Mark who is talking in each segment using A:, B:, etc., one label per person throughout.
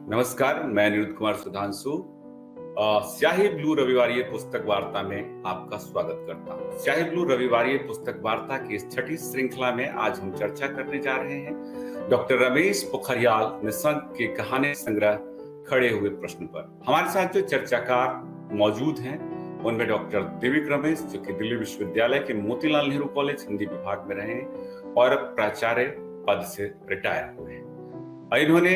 A: नमस्कार, मैं निरुद्ध कुमार सुधांशु स्याही ब्लू रविवारीय पुस्तक वार्ता में आपका स्वागत करता हूँ। स्याही ब्लू रविवारीय पुस्तक वार्ता की इस छठी श्रृंखला में आज हम चर्चा करने जा रहे हैं डॉक्टर रमेश पोखरियाल निशंक के कहानी संग्रह खड़े हुए प्रश्न पर। हमारे साथ जो चर्चाकार मौजूद हैं उनमें डॉक्टर देविक रमेश, जो कि दिल्ली विश्वविद्यालय के मोतीलाल नेहरू कॉलेज हिंदी विभाग में रहे और प्राचार्य पद से रिटायर हुए हैं। इन्होंने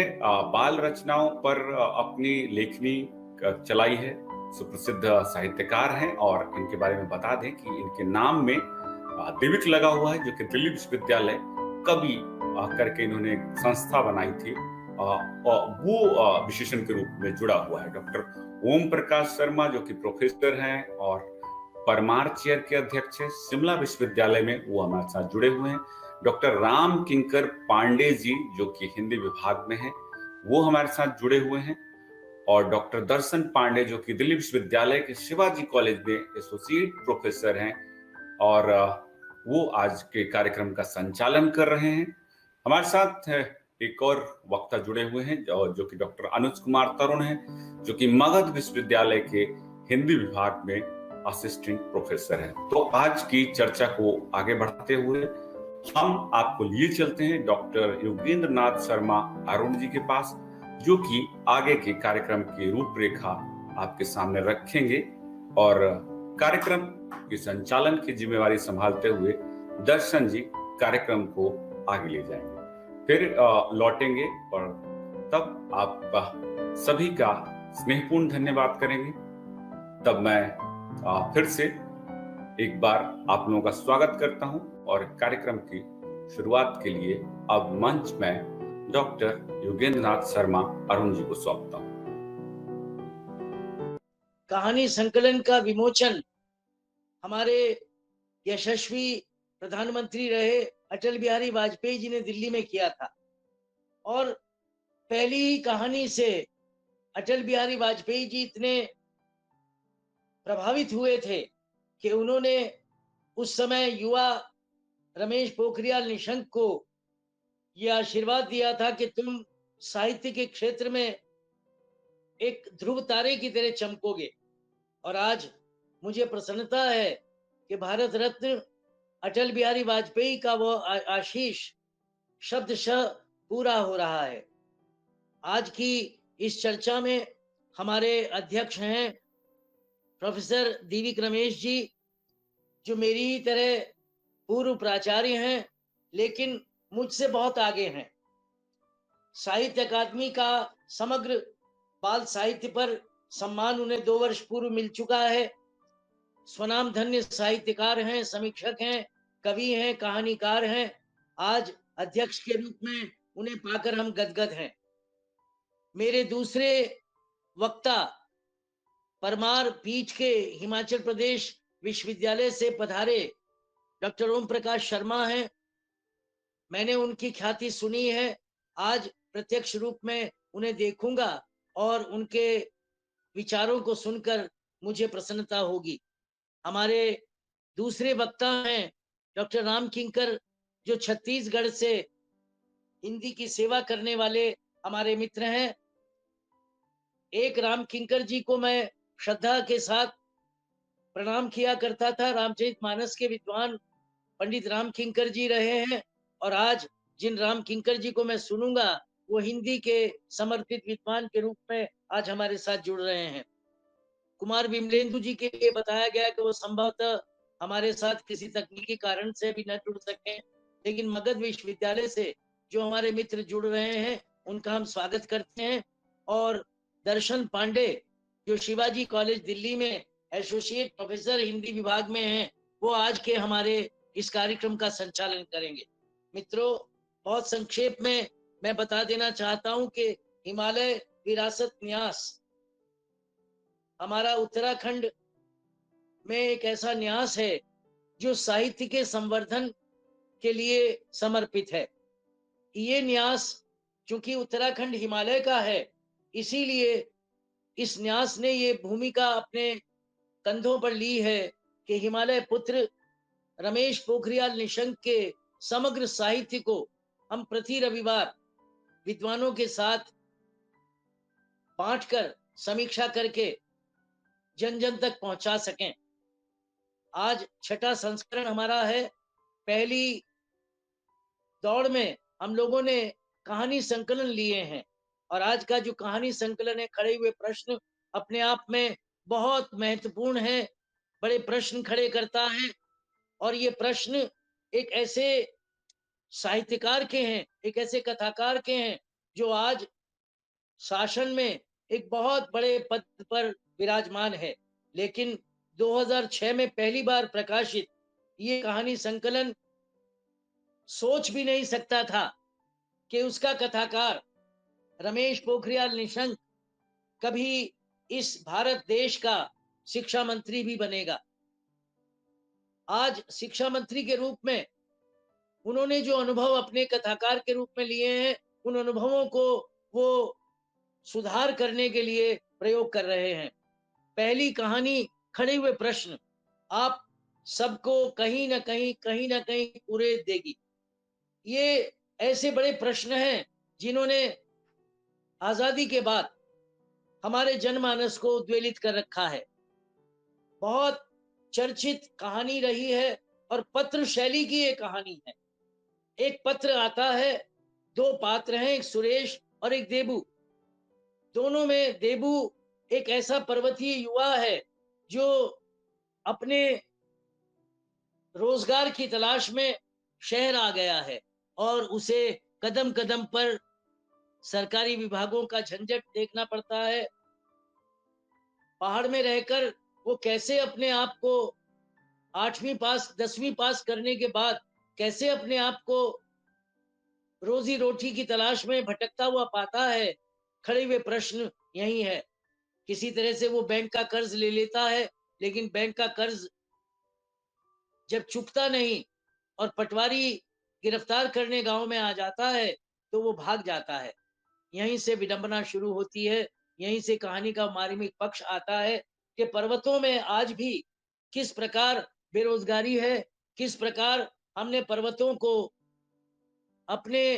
A: बाल रचनाओं पर अपनी लेखनी चलाई है। सुप्रसिद्ध साहित्यकार हैं और इनके बारे में बता दें कि इनके नाम में देविक लगा हुआ है, जो कि दिल्ली विश्वविद्यालय कवि करके इन्होंने एक संस्था बनाई थी, वो विशेषण के रूप में जुड़ा हुआ है। डॉक्टर ओम प्रकाश शर्मा, जो कि प्रोफेसर हैं और परमार चेयर के अध्यक्ष हैं शिमला विश्वविद्यालय में, वो हमारे साथ जुड़े हुए हैं। डॉक्टर राम किंकर पांडे जी, जो कि हिंदी विभाग में हैं, वो हमारे साथ जुड़े हुए हैं। और डॉक्टर दर्शन पांडे, जो कि दिल्ली विश्वविद्यालय के शिवाजी कॉलेज में एसोसिएट प्रोफेसर हैं और वो आज के कार्यक्रम का संचालन कर रहे हैं। हमारे साथ एक और वक्ता जुड़े हुए हैं जो कि डॉक्टर अनुज कुमार तरुण हैं, जो कि मगध विश्वविद्यालय के हिंदी विभाग में असिस्टेंट प्रोफेसर हैं। तो आज की चर्चा को आगे बढ़ाते हुए हम आपको लिए चलते हैं डॉक्टर योगेंद्र नाथ शर्मा अरुण जी के पास, जो कि आगे के कार्यक्रम की रूपरेखा आपके सामने रखेंगे और कार्यक्रम के संचालन की जिम्मेवारी संभालते हुए दर्शन जी कार्यक्रम को आगे ले जाएंगे। फिर लौटेंगे और तब आप सभी का स्नेहपूर्ण धन्यवाद करेंगे। तब मैं फिर से एक बार आप लोगों का स्वागत करता हूं और कार्यक्रम की शुरुआत के लिए अब मंच में डॉक्टर योगेंद्र नाथ शर्मा अरुण जी को सौंपता हूं।
B: कहानी संकलन का विमोचन हमारे यशस्वी प्रधानमंत्री रहे अटल बिहारी वाजपेयी जी ने दिल्ली में किया था और पहली ही कहानी से अटल बिहारी वाजपेयी जी इतने प्रभावित हुए थे कि उन्होंने उस समय युवा रमेश पोखरियाल निशंक को यह आशीर्वाद दिया था कि तुम साहित्य के क्षेत्र में एक ध्रुव तारे की तरह चमकोगे। और आज मुझे प्रसन्नता है कि भारत रत्न अटल बिहारी वाजपेयी का वो आशीष शब्दशः पूरा हो रहा है। आज की इस चर्चा में हमारे अध्यक्ष हैं प्रोफेसर देविक रमेश जी, जो मेरी ही तरह पूर्व प्राचार्य हैं लेकिन मुझसे बहुत आगे हैं। साहित्य अकादमी का समग्र बाल साहित्य पर सम्मान उन्हें 2 वर्ष पूर्व मिल चुका है। स्वनाम धन्य साहित्यकार हैं, समीक्षक हैं, कवि हैं, कहानीकार हैं। आज अध्यक्ष के रूप में उन्हें पाकर हम गदगद हैं। मेरे दूसरे वक्ता परमार पीठ के हिमाचल प्रदेश विश्वविद्यालय से पधारे डॉक्टर ओम प्रकाश शर्मा हैं। मैंने उनकी ख्याति सुनी है, आज प्रत्यक्ष रूप में उन्हें देखूंगा और उनके विचारों को सुनकर मुझे प्रसन्नता होगी। हमारे दूसरे वक्ता हैं डॉक्टर राम किंकर, जो छत्तीसगढ़ से हिंदी की सेवा करने वाले हमारे मित्र हैं। एक राम किंकर जी को मैं श्रद्धा के साथ प्रणाम किया करता था, रामचरितमानस के विद्वान पंडित राम किंकर जी रहे हैं और आज जिन राम किंकर जी को मैं सुनूंगा वो हिंदी के समर्पित विद्वान के रूप में आज हमारे साथ जुड़ रहे हैं। कुमार विमलेंदु जी के लिए बताया गया कि वो संभवतः हमारे साथ किसी तकनीकी कारण से भी न जुड़ सके, लेकिन मगध विश्वविद्यालय से जो हमारे मित्र जुड़ रहे हैं उनका हम स्वागत करते हैं। और दर्शन पांडे, जो शिवाजी कॉलेज दिल्ली में एसोसिएट प्रोफेसर हिंदी विभाग में हैं, वो आज के हमारे इस कार्यक्रम का संचालन करेंगे। मित्रों, बहुत संक्षेप में मैं बता देना चाहता हूं कि हिमालय विरासत न्यास हमारा उत्तराखंड में एक ऐसा न्यास है जो साहित्य के संवर्धन के लिए समर्पित है। ये न्यास चूंकि उत्तराखंड हिमालय का है, इसीलिए इस न्यास ने ये भूमिका अपने कंधों पर ली है कि हिमालय पुत्र रमेश पोखरियाल निशंक के समग्र साहित्य को हम प्रति रविवार विद्वानों के साथ बांट कर समीक्षा करके जन जन तक पहुंचा सकें। आज छठा संस्करण हमारा है। पहली दौड़ में हम लोगों ने कहानी संकलन लिए हैं और आज का जो कहानी संकलन है, खड़े हुए प्रश्न, अपने आप में बहुत महत्वपूर्ण है, बड़े प्रश्न खड़े करता है। और ये प्रश्न एक ऐसे साहित्यकार के हैं, एक ऐसे कथाकार के हैं जो आज शासन में एक बहुत बड़े पद पर विराजमान है, लेकिन 2006 में पहली बार प्रकाशित ये कहानी संकलन सोच भी नहीं सकता था कि उसका कथाकार रमेश पोखरियाल निशंक कभी इस भारत देश का शिक्षा मंत्री भी बनेगा। आज शिक्षा मंत्री के रूप में उन्होंने जो अनुभव अपने कथाकार के रूप में लिए हैं, उन अनुभवों को वो सुधार करने के लिए प्रयोग कर रहे हैं। पहली कहानी खड़े हुए प्रश्न आप सबको कहीं ना कहीं पूरे देगी। ये ऐसे बड़े प्रश्न हैं जिन्होंने आजादी के बाद हमारे जनमानस को उद्वेलित कर रखा है। बहुत चर्चित कहानी रही है और पत्र शैली की ये कहानी है। एक पत्र आता है, दो पात्र हैं, एक सुरेश और एक देबू। दोनों में देबू एक ऐसा पर्वतीय युवा है जो अपने रोजगार की तलाश में शहर आ गया है और उसे कदम कदम पर सरकारी विभागों का झंझट देखना पड़ता है। पहाड़ में रहकर वो कैसे अपने आप को 8वीं पास 10वीं पास करने के बाद कैसे अपने आप को रोजी रोटी की तलाश में भटकता हुआ पाता है। खड़े हुए प्रश्न यही है। किसी तरह से वो बैंक का कर्ज ले लेता है, लेकिन बैंक का कर्ज जब चुकता नहीं और पटवारी गिरफ्तार करने गांव में आ जाता है तो वो भाग जाता है। यहीं से विडंबना शुरू होती है। यहीं से कहानी का मार्मिक पक्ष आता है कि पर्वतों में आज भी किस प्रकार बेरोजगारी है, किस प्रकार हमने पर्वतों को अपने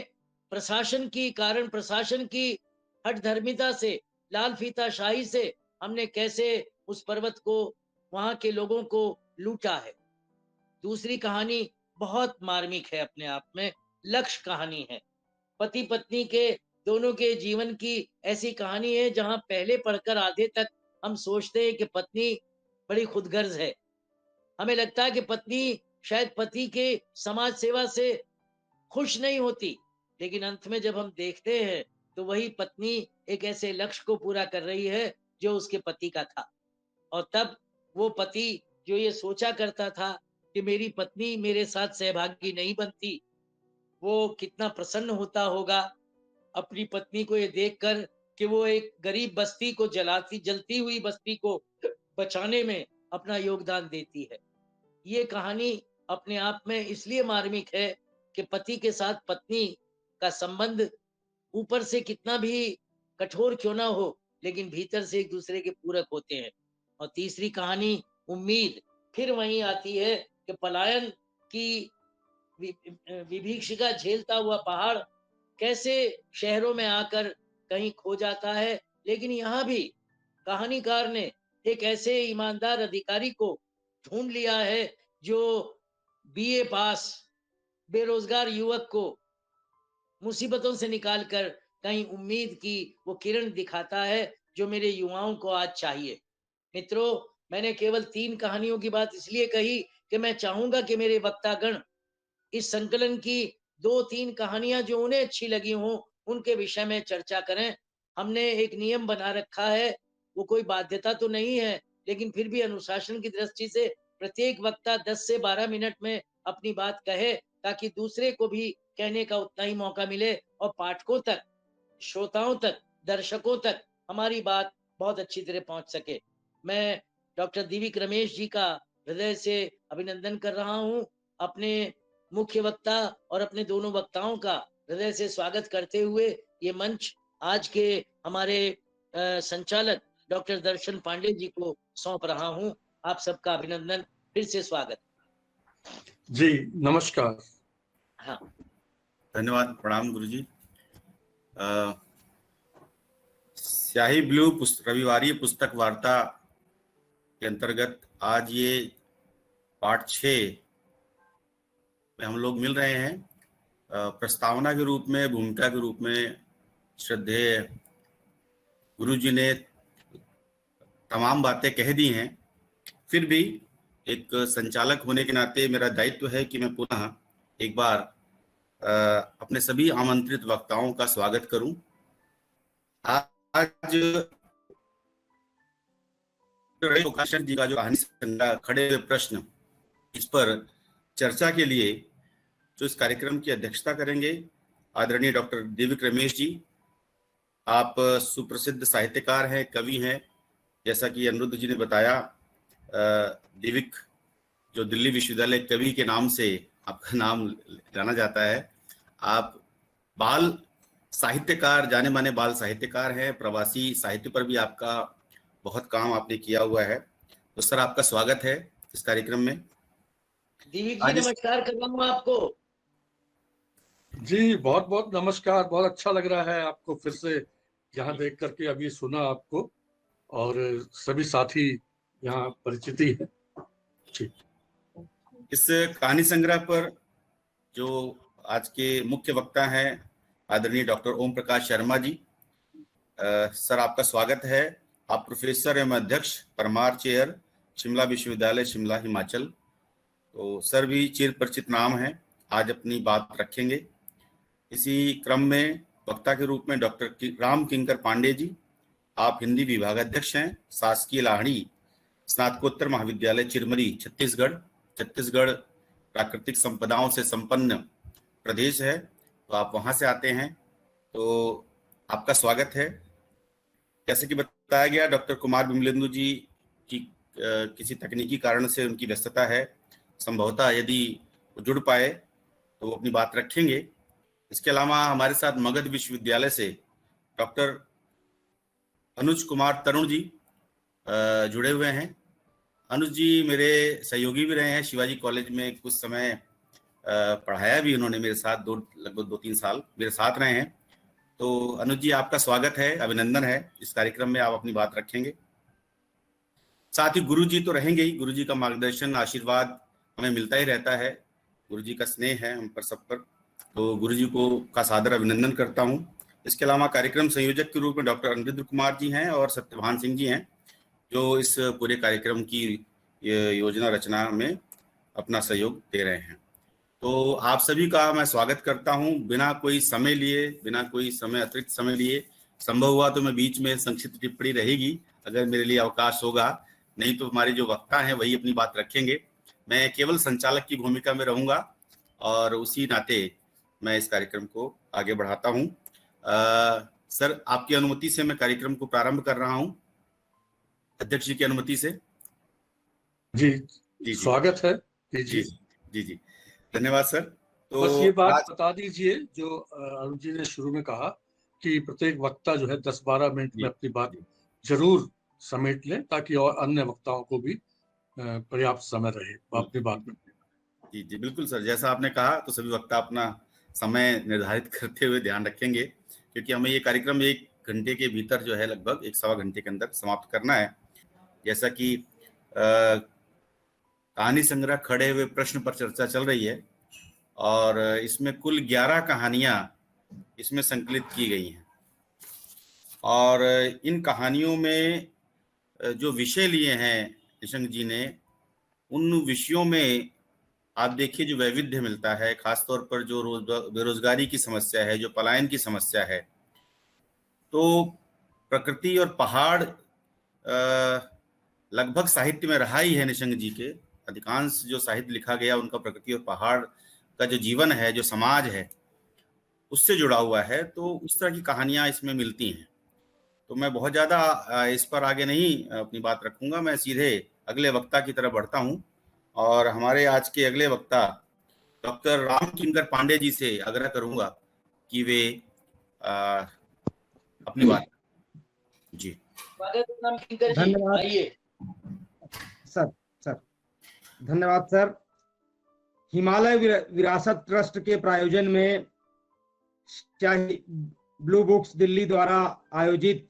B: प्रशासन की हठधर्मिता से, लाल फीता शाही से हमने कैसे उस पर्वत को, वहां के लोगों को लूटा है। दूसरी कहानी बहुत मार्मिक है अपने आप में, लक्ष्य कहानी है। पति पत्नी के दोनों के जीवन की ऐसी कहानी है जहां पहले पढ़कर आधे तक हम सोचते हैं कि पत्नी बड़ी खुदगर्ज है। हमें लगता है कि पत्नी शायद पति के समाज सेवा से खुश नहीं होती, लेकिन अंत में जब हम देखते हैं तो वही पत्नी एक ऐसे लक्ष्य को पूरा कर रही है जो उसके पति का था। और तब वो पति जो ये सोचा करता था कि मेरी पत्नी मेरे साथ सहभागी नहीं बनती, वो कितना प्रसन्न होता होगा अपनी पत्नी को ये देखकर कि वो एक गरीब बस्ती को जलती हुई बस्ती को बचाने में अपना योगदान देती है। ये कहानी अपने आप में इसलिए मार्मिक है कि पति के साथ पत्नी का संबंध ऊपर से कितना भी कठोर क्यों ना हो, लेकिन भीतर से एक दूसरे के पूरक होते हैं। और तीसरी कहानी उम्मीद फिर वहीं आती है कि पलायन की विभीषिका झेलता हुआ पहाड़ कैसे शहरों में आकर कहीं खो जाता है, लेकिन यहाँ भी कहानीकार ने एक ऐसे ईमानदार अधिकारी को ढूंढ लिया है जो बीए पास बेरोजगार युवक को मुसीबतों से निकालकर कहीं उम्मीद की वो किरण दिखाता है जो मेरे युवाओं को आज चाहिए। मित्रों, मैंने केवल 3 कहानियों की बात इसलिए कही कि मैं चाहूंगा कि मेरे वक्तागण इस संकलन की 2-3 कहानियां जो उन्हें अच्छी लगी हों उनके विषय में चर्चा करें। हमने एक नियम बना रखा है, वो कोई बाध्यता तो नहीं है, लेकिन फिर भी अनुशासन की दृष्टि से प्रत्येक वक्ता 10 से 12 मिनट में अपनी बात कहे ताकि दूसरे को भी कहने का उतना ही मौका मिले और पाठकों तक, श्रोताओं तक, दर्शकों तक हमारी बात बहुत अच्छी तरह पहुंच सके। मैं डॉक्टर दिविक रमेश जी का हृदय से अभिनंदन कर रहा हूं। अपने मुख्य वक्ता और अपने दोनों वक्ताओं का हृदय से स्वागत करते हुए ये मंच आज के हमारे संचालक डॉक्टर दर्शन पांडे जी को सौंप रहा हूं। आप सबका अभिनंदन, फिर से स्वागत।
C: जी नमस्कार।
B: हाँ,
A: धन्यवाद, प्रणाम गुरुजी।
D: स्याही ब्लू रविवारी पुस्तक वार्ता के अंतर्गत आज ये पार्ट 6 में हम लोग मिल रहे हैं। प्रस्तावना के रूप में, भूमिका के रूप में श्रद्धेय गुरु जी ने तमाम बातें कह दी हैं। फिर भी एक संचालक होने के नाते मेरा दायित्व है कि मैं पुनः एक बार अपने सभी आमंत्रित वक्ताओं का स्वागत करूं। आज प्रकाशन जी का जो कहानी संग्रह खड़े हुए प्रश्न, इस पर चर्चा के लिए जो इस कार्यक्रम की अध्यक्षता करेंगे आदरणीय डॉक्टर देविक रमेश जी। आप सुप्रसिद्ध साहित्यकार हैं, कवि हैं। जैसा कि अनिरुद्ध जी ने बताया, देविक जो दिल्ली विश्वविद्यालय कवि के नाम से आपका नाम जाना जाता है। आप बाल साहित्यकार, जाने माने बाल साहित्यकार हैं। प्रवासी साहित्य पर भी आपका बहुत काम आपने किया हुआ है। तो सर, आपका स्वागत है इस कार्यक्रम में।
B: दीविक जी, नमस्कार कर रहा हूँ आपको।
C: जी बहुत बहुत नमस्कार। बहुत अच्छा लग रहा है आपको फिर से यहाँ देख करके, अभी सुना आपको और सभी साथी यहाँ परिचिति है। ठीक,
D: इस कहानी संग्रह पर जो आज के मुख्य वक्ता हैं आदरणीय डॉक्टर ओम प्रकाश शर्मा जी। सर, आपका स्वागत है। आप प्रोफेसर एवं अध्यक्ष, परमार चेयर, शिमला विश्वविद्यालय शिमला, हिमाचल। तो सर भी चिर परिचित नाम है, आज अपनी बात रखेंगे। इसी क्रम में वक्ता के रूप में डॉक्टर राम किंकर पांडे जी। आप हिंदी विभागाध्यक्ष हैं, शासकीय लाहड़ी स्नातकोत्तर महाविद्यालय चिरमरी, छत्तीसगढ़ प्राकृतिक संपदाओं से संपन्न प्रदेश है, तो आप वहां से आते हैं। तो आपका स्वागत है। जैसे कि बताया गया, डॉक्टर कुमार विमलेंदु जी की किसी तकनीकी कारण से उनकी व्यस्तता है। संभवतः यदि वो जुड़ पाए तो वो अपनी बात रखेंगे। इसके अलावा हमारे साथ मगध विश्वविद्यालय से डॉक्टर अनुज कुमार तरुण जी जुड़े हुए हैं। अनुज जी मेरे सहयोगी भी रहे हैं। शिवाजी कॉलेज में कुछ समय पढ़ाया भी उन्होंने मेरे साथ, लगभग 2-3 साल मेरे साथ रहे हैं। तो अनुज जी, आपका स्वागत है, अभिनंदन है। इस कार्यक्रम में आप अपनी बात रखेंगे। साथ ही गुरु जी तो रहेंगे ही। गुरु जी का मार्गदर्शन, आशीर्वाद हमें मिलता ही रहता है। गुरु जी का स्नेह है हम पर, सब पर। तो गुरु जी को का सादर अभिनंदन करता हूँ। इसके अलावा कार्यक्रम संयोजक के रूप में डॉक्टर अनिरुद्ध कुमार जी हैं और सत्यभान सिंह जी हैं, जो इस पूरे कार्यक्रम की योजना रचना में अपना सहयोग दे रहे हैं। तो आप सभी का मैं स्वागत करता हूं। बिना कोई समय लिए, बिना कोई समय अतिरिक्त समय लिए, संभव हुआ तो मैं बीच में संक्षिप्त टिप्पणी रहेगी अगर मेरे लिए अवकाश होगा, नहीं तो हमारे जो वक्ता हैं वही अपनी बात रखेंगे। मैं केवल संचालक की भूमिका में रहूंगा और उसी नाते मैं इस कार्यक्रम को आगे बढ़ाता हूं। सर, आपकी अनुमति से मैं कार्यक्रम को प्रारंभ कर रहा हूं, अध्यक्ष जी की अनुमति से।
C: जी स्वागत है।
D: जी जी जी, धन्यवाद सर। तो
C: बस ये बात बता दीजिए जो अरुण जी ने शुरू में कहा कि प्रत्येक वक्ता जो है 10-12 मिनट में अपनी बात जरूर समेट लें, ताकि और अन्य वक्ताओं को भी पर्याप्त समय रहे अपनी बात में।
D: जी जी बिल्कुल सर, जैसा आपने कहा, तो सभी वक्ता अपना समय निर्धारित करते हुए ध्यान रखेंगे, क्योंकि हमें ये कार्यक्रम 1 घंटे के भीतर जो है, लगभग 1-1.25 घंटे के अंदर समाप्त करना है। जैसा कि कहानी संग्रह खड़े हुए प्रश्न पर चर्चा चल रही है और इसमें कुल 11 कहानियां इसमें संकलित की गई हैं। और इन कहानियों में जो विषय लिए हैं निशंक जी ने, उन विषयों में आप देखिए जो वैविध्य मिलता है, खासतौर पर जो बेरोजगारी की समस्या है, जो पलायन की समस्या है। तो प्रकृति और पहाड़ लगभग साहित्य में रहा ही है। निशंक जी के अधिकांश जो साहित्य लिखा गया उनका प्रकृति और पहाड़ का जो जीवन है, जो समाज है, उससे जुड़ा हुआ है। तो उस तरह की कहानियां इसमें मिलती हैं। तो मैं बहुत ज़्यादा इस पर आगे नहीं अपनी बात रखूंगा, मैं सीधे अगले वक्ता की तरफ बढ़ता हूं और हमारे आज के अगले वक्ता डॉक्टर राम किंकर पांडे जी से आग्रह करूंगा कि वे अपनी बात। जी
B: धन्यवाद
E: सर। धन्यवाद सर। हिमालय विरासत ट्रस्ट के प्रायोजन में स्याही ब्लू बुक्स दिल्ली द्वारा आयोजित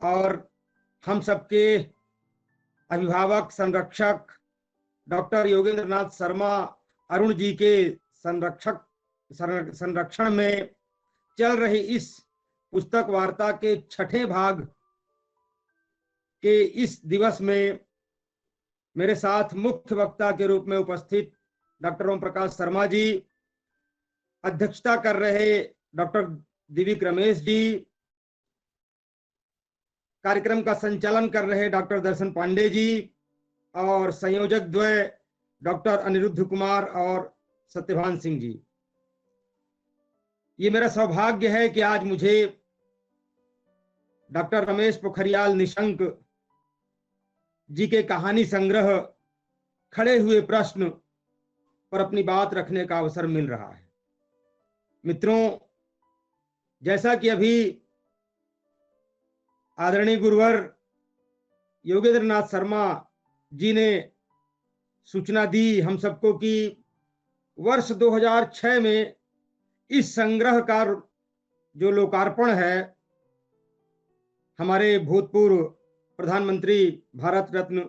E: और हम सबके अभिभावक संरक्षक डॉक्टर योगेंद्र नाथ शर्मा अरुण जी के संरक्षण में चल रही इस पुस्तक वार्ता के 6ठे भाग के इस दिवस में मेरे साथ मुख्य वक्ता के रूप में उपस्थित डॉक्टर ओम प्रकाश शर्मा जी, अध्यक्षता कर रहे डॉक्टर दिव्यक रमेश जी, कार्यक्रम का संचालन कर रहे डॉक्टर दर्शन पांडे जी और संयोजक द्वय डॉक्टर अनिरुद्ध कुमार और सत्यभान सिंह जी। ये मेरा सौभाग्य है कि आज मुझे डॉक्टर रमेश पोखरियाल निशंक जी के कहानी संग्रह खड़े हुए प्रश्न पर अपनी बात रखने का अवसर मिल रहा है। मित्रों, जैसा कि अभी आदरणीय गुरुवर योगेंद्र नाथ शर्मा जी ने सूचना दी हम सबको कि वर्ष 2006 में इस संग्रह का जो लोकार्पण है हमारे भूतपूर्व प्रधानमंत्री भारत रत्न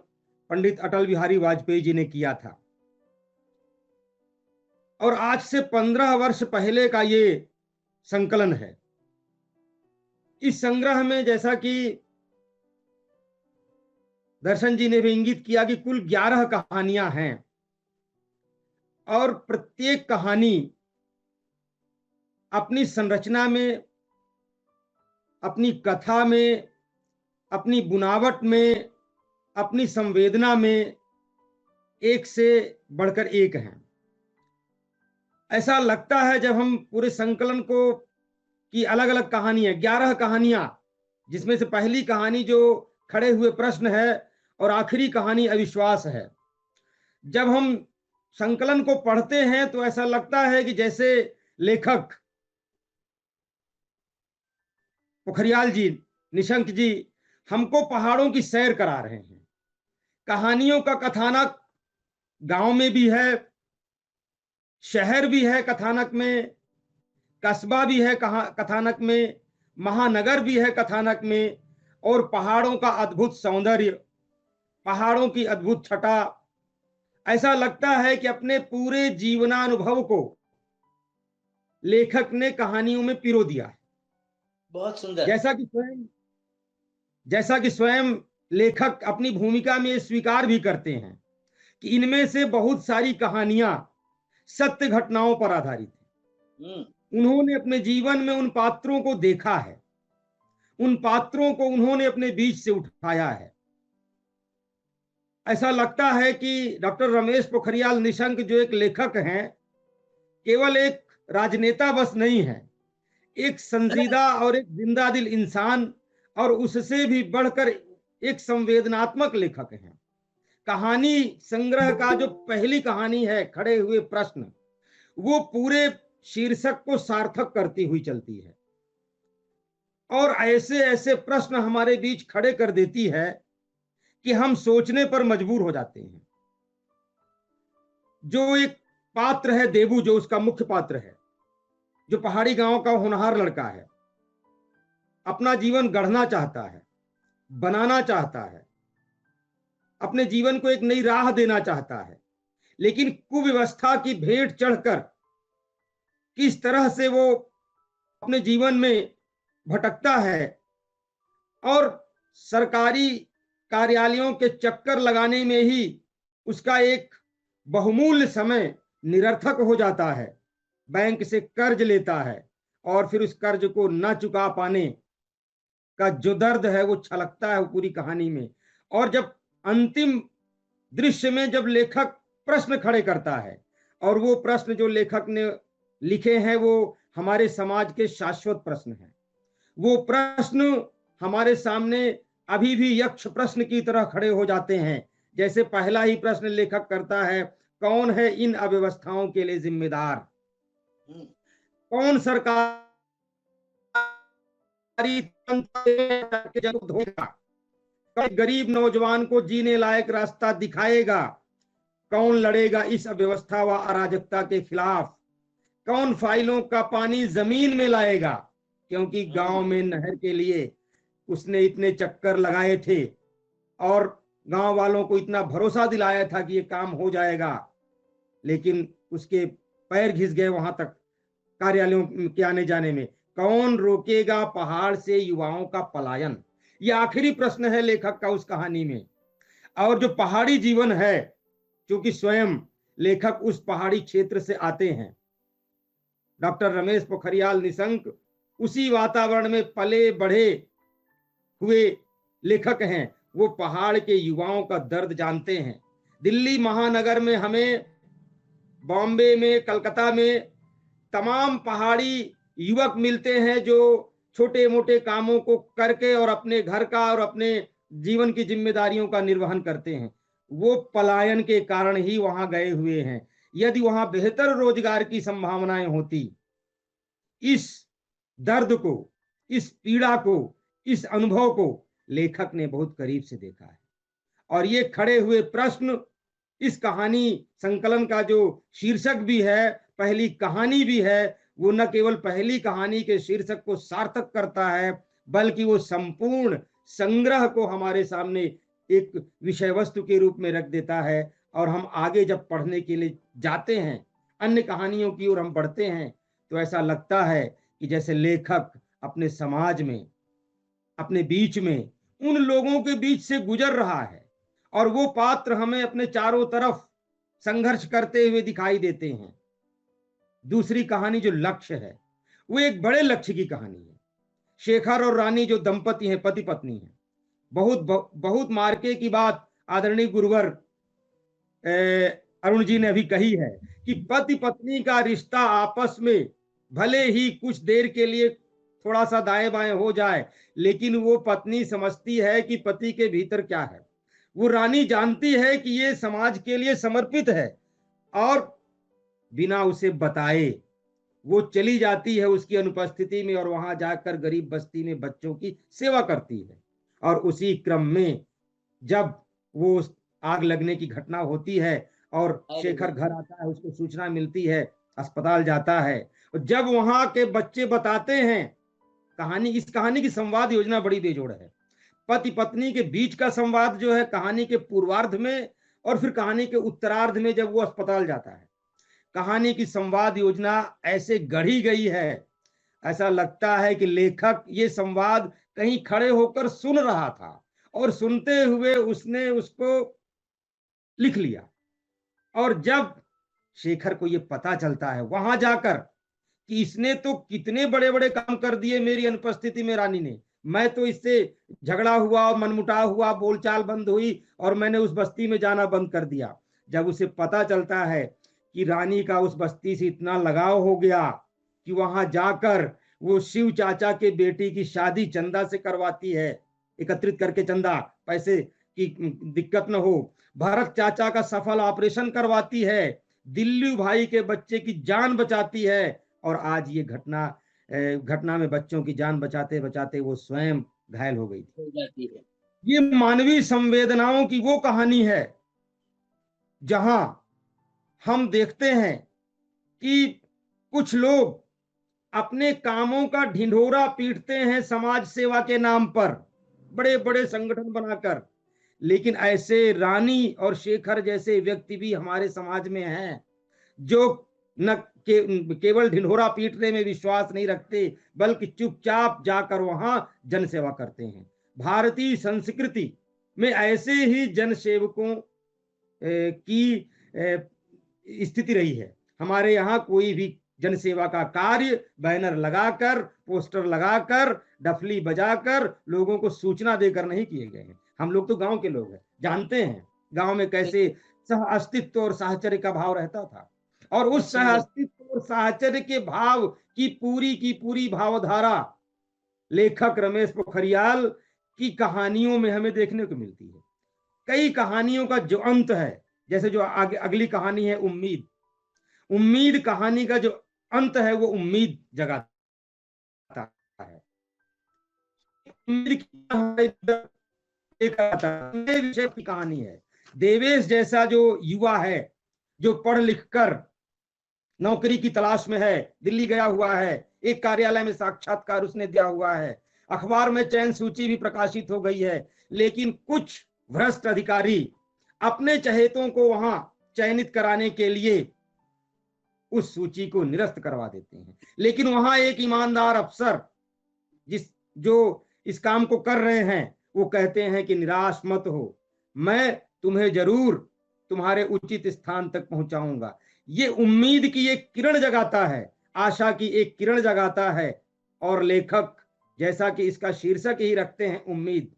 E: पंडित अटल बिहारी वाजपेयी जी ने किया था, और आज से 15 वर्ष पहले का ये संकलन है। इस संग्रह में जैसा कि दर्शन जी ने भी इंगित किया कि कुल 11 कहानियां हैं और प्रत्येक कहानी अपनी संरचना में, अपनी कथा में, अपनी बुनावट में, अपनी संवेदना में एक से बढ़कर एक हैं। ऐसा लगता है जब हम पूरे संकलन को कि अलग अलग कहानियां, 11 कहानियां, जिसमें से पहली कहानी जो खड़े हुए प्रश्न है और आखिरी कहानी अविश्वास है। जब हम संकलन को पढ़ते हैं तो ऐसा लगता है कि जैसे लेखक पोखरियाल जी, निशंक जी हमको पहाड़ों की सैर करा रहे हैं। कहानियों का कथानक गांव में भी है, शहर भी है कथानक में, कस्बा भी है कथानक में, महानगर भी है कथानक में, और पहाड़ों का अद्भुत सौंदर्य, पहाड़ों की अद्भुत छटा। ऐसा लगता है कि अपने पूरे जीवनानुभव को लेखक ने कहानियों में पिरो दिया है।
B: बहुत सुंदर।
E: जैसा कि स्वयं लेखक अपनी भूमिका में स्वीकार भी करते हैं कि इनमें से बहुत सारी कहानियां सत्य घटनाओं पर आधारित हैं। उन्होंने अपने जीवन में उन पात्रों को देखा है, उन पात्रों को उन्होंने अपने बीच से उठाया है। ऐसा लगता है कि डॉक्टर रमेश पोखरियाल निशंक जो एक लेखक हैं, केवल एक राजनेता बस नहीं है, एक संजीदा और एक जिंदा दिल इंसान, और उससे भी बढ़कर एक संवेदनात्मक लेखक हैं। कहानी संग्रह का जो पहली कहानी है खड़े हुए प्रश्न, वो पूरे शीर्षक को सार्थक करती हुई चलती है और ऐसे ऐसे प्रश्न हमारे बीच खड़े कर देती है कि हम सोचने पर मजबूर हो जाते हैं। जो एक पात्र है देबू, जो उसका मुख्य पात्र है, जो पहाड़ी गांव का होनहार लड़का है, अपना जीवन गढ़ना चाहता है, बनाना चाहता है, अपने जीवन को एक नई राह देना चाहता है, लेकिन कुव्यवस्था की भेंट चढ़कर किस तरह से वो अपने जीवन में भटकता है और सरकारी कार्यालयों के चक्कर लगाने में ही उसका एक बहुमूल्य समय निरर्थक हो जाता है। बैंक से कर्ज लेता है और फिर उस कर्ज को न चुका पाने का जो दर्द है वो छलकता है पूरी कहानी में। और जब अंतिम दृश्य में जब लेखक प्रश्न खड़े करता है, और वो प्रश्न जो लेखक ने लिखे हैं वो हमारे समाज के शाश्वत प्रश्न हैं, वो प्रश्न हमारे सामने अभी भी यक्ष प्रश्न की तरह खड़े हो जाते हैं। जैसे पहला ही प्रश्न लेखक करता है, कौन है इन अव्यवस्थाओं के लिए जिम्मेदार? कौन सरकारी धोखा, कौन गरीब नौजवान को जीने लायक रास्ता दिखाएगा? कौन लड़ेगा इस अव्यवस्था व अराजकता के खिलाफ? कौन फाइलों का पानी जमीन में लाएगा? क्योंकि गांव में नहर के लिए उसने इतने चक्कर लगाए थे और गांव वालों को इतना भरोसा दिलाया था कि ये काम हो जाएगा, लेकिन उसके पैर घिस गए वहां तक कार्यालयों के आने जाने में। कौन रोकेगा पहाड़ से युवाओं का पलायन? ये आखिरी प्रश्न है लेखक का उस कहानी में। और जो पहाड़ी जीवन है, क्योंकि स्वयं लेखक उस पहाड़ी क्षेत्र से आते हैं, डॉक्टर रमेश पोखरियाल निशंक उसी वातावरण में पले बढ़े हुए लेखक हैं। वो पहाड़ के युवाओं का दर्द जानते हैं। दिल्ली महानगर में हमें, बॉम्बे में, कलकत्ता में तमाम पहाड़ी युवक मिलते हैं जो छोटे मोटे कामों को करके और अपने घर का और अपने जीवन की जिम्मेदारियों का निर्वहन करते हैं। वो पलायन के कारण ही वहां गए हुए हैं। यदि वहां बेहतर रोजगार की संभावनाएं होती, इस दर्द को, इस पीड़ा को, इस अनुभव को लेखक ने बहुत करीब से देखा है। और ये खड़े हुए प्रश्न इस कहानी संकलन का जो शीर्षक भी है, पहली कहानी भी है, वो न केवल पहली कहानी के शीर्षक को सार्थक करता है, बल्कि वो संपूर्ण संग्रह को हमारे सामने एक विषय वस्तु के रूप में रख देता है। और हम आगे जब पढ़ने के लिए जाते हैं, अन्य कहानियों की ओर हम बढ़ते हैं, तो ऐसा लगता है कि जैसे लेखक अपने समाज में, अपने बीच में, उन लोगों के बीच से गुजर रहा है और वो पात्र हमें अपने चारों तरफ संघर्ष करते हुए दिखाई देते हैं। दूसरी कहानी जो लक्ष्य है, वो एक बड़े लक्ष्य की कहानी है। शेखर और रानी जो दंपति हैं, पति पत्नी हैं, बहुत मार्के की बात आदरणीय गुरुवर अरुण जी ने अभी कही है कि पति पत्नी का रिश्ता आपस में भले ही कुछ देर के लिए थोड़ा सा दाएं बाएं हो जाए, लेकिन वो पत्नी समझती है कि पति के भीतर क्या है। वो रानी जानती है कि ये समाज के लिए समर्पित है और बिना उसे बताए वो चली जाती है उसकी अनुपस्थिति में और वहां जाकर गरीब बस्ती में बच्चों की सेवा करती है। और उसी क्रम में जब वो आग लगने की घटना होती है और शेखर घर आता है, उसको सूचना मिलती है, अस्पताल जाता है, और जब वहां के बच्चे बताते हैं, इस कहानी की संवाद योजना बड़ी बेजोड़ है। पति पत्नी के बीच का संवाद जो है कहानी के पूर्वार्ध में, और फिर कहानी के उत्तरार्ध में जब वो अस्पताल जाता है, कहानी की संवाद योजना ऐसे गढ़ी गई है, ऐसा लगता है कि लेखक ये संवाद कहीं खड़े होकर सुन रहा था और सुनते हुए उसने उसको लिख लिया। और जब शेखर को ये पता चलता है वहां जाकर कि इसने तो कितने बड़े बड़े काम कर दिए मेरी अनुपस्थिति में रानी ने, मैं तो इससे झगड़ा हुआ, मनमुटाव हुआ, बोलचाल बंद हुई और मैंने उस बस्ती में जाना बंद कर दिया। जब उसे पता चलता है कि रानी का उस बस्ती से इतना लगाव हो गया कि वहां जाकर वो शिव चाचा के बेटी की शादी चंदा से करवाती है, एकत्रित करके चंदा, पैसे की दिक्कत न हो, भरत चाचा का सफल ऑपरेशन करवाती है, दिल्ली भाई के बच्चे की जान बचाती है, और आज ये घटना में बच्चों की जान बचाते बचाते वो स्वयं घायल हो गई थी। ये मानवीय संवेदनाओं की वो कहानी है जहां हम देखते हैं कि कुछ लोग अपने कामों का ढिंढोरा पीटते हैं समाज सेवा के नाम पर, बड़े बड़े संगठन बनाकर, लेकिन ऐसे रानी और शेखर जैसे व्यक्ति भी हमारे समाज में हैं जो न केवल ढिंढोरा पीटने में विश्वास नहीं रखते, बल्कि चुपचाप जाकर वहां जनसेवा करते हैं। भारतीय संस्कृति में ऐसे ही जनसेवकों की स्थिति रही है। हमारे यहाँ कोई भी जनसेवा का कार्य बैनर लगाकर, पोस्टर लगाकर, डफली बजाकर, लोगों को सूचना देकर नहीं किए गए हैं। हम लोग तो गांव के लोग हैं, जानते हैं गांव में कैसे सह अस्तित्व और साहचर्य का भाव रहता था, और उस सह अस्तित्व और साहचर्य के भाव की पूरी भावधारा लेखक रमेश पोखरियाल की कहानियों में हमें देखने को मिलती है। कई कहानियों का जो अंत है, जैसे जो आगे अगली कहानी है उम्मीद कहानी का जो अंत है वो उम्मीद जगाता है। विषय की कहानी है। देवेश जैसा जो युवा है, जो पढ़ लिख कर नौकरी की तलाश में है, दिल्ली गया हुआ है, एक कार्यालय में साक्षात्कार उसने दिया हुआ है, अखबार में चयन सूची भी प्रकाशित हो गई है, लेकिन कुछ भ्रष्ट अधिकारी अपने चहेतों को वहां चयनित कराने के लिए उस सूची को निरस्त करवा देते हैं। लेकिन वहां एक ईमानदार अफसर जो इस काम को कर रहे हैं, वो कहते हैं कि निराश मत हो, मैं तुम्हें जरूर तुम्हारे उचित स्थान तक पहुंचाऊंगा। ये उम्मीद की एक किरण जगाता है, आशा की एक किरण जगाता है। और लेखक, जैसा कि इसका शीर्षक ही रखते हैं, उम्मीद,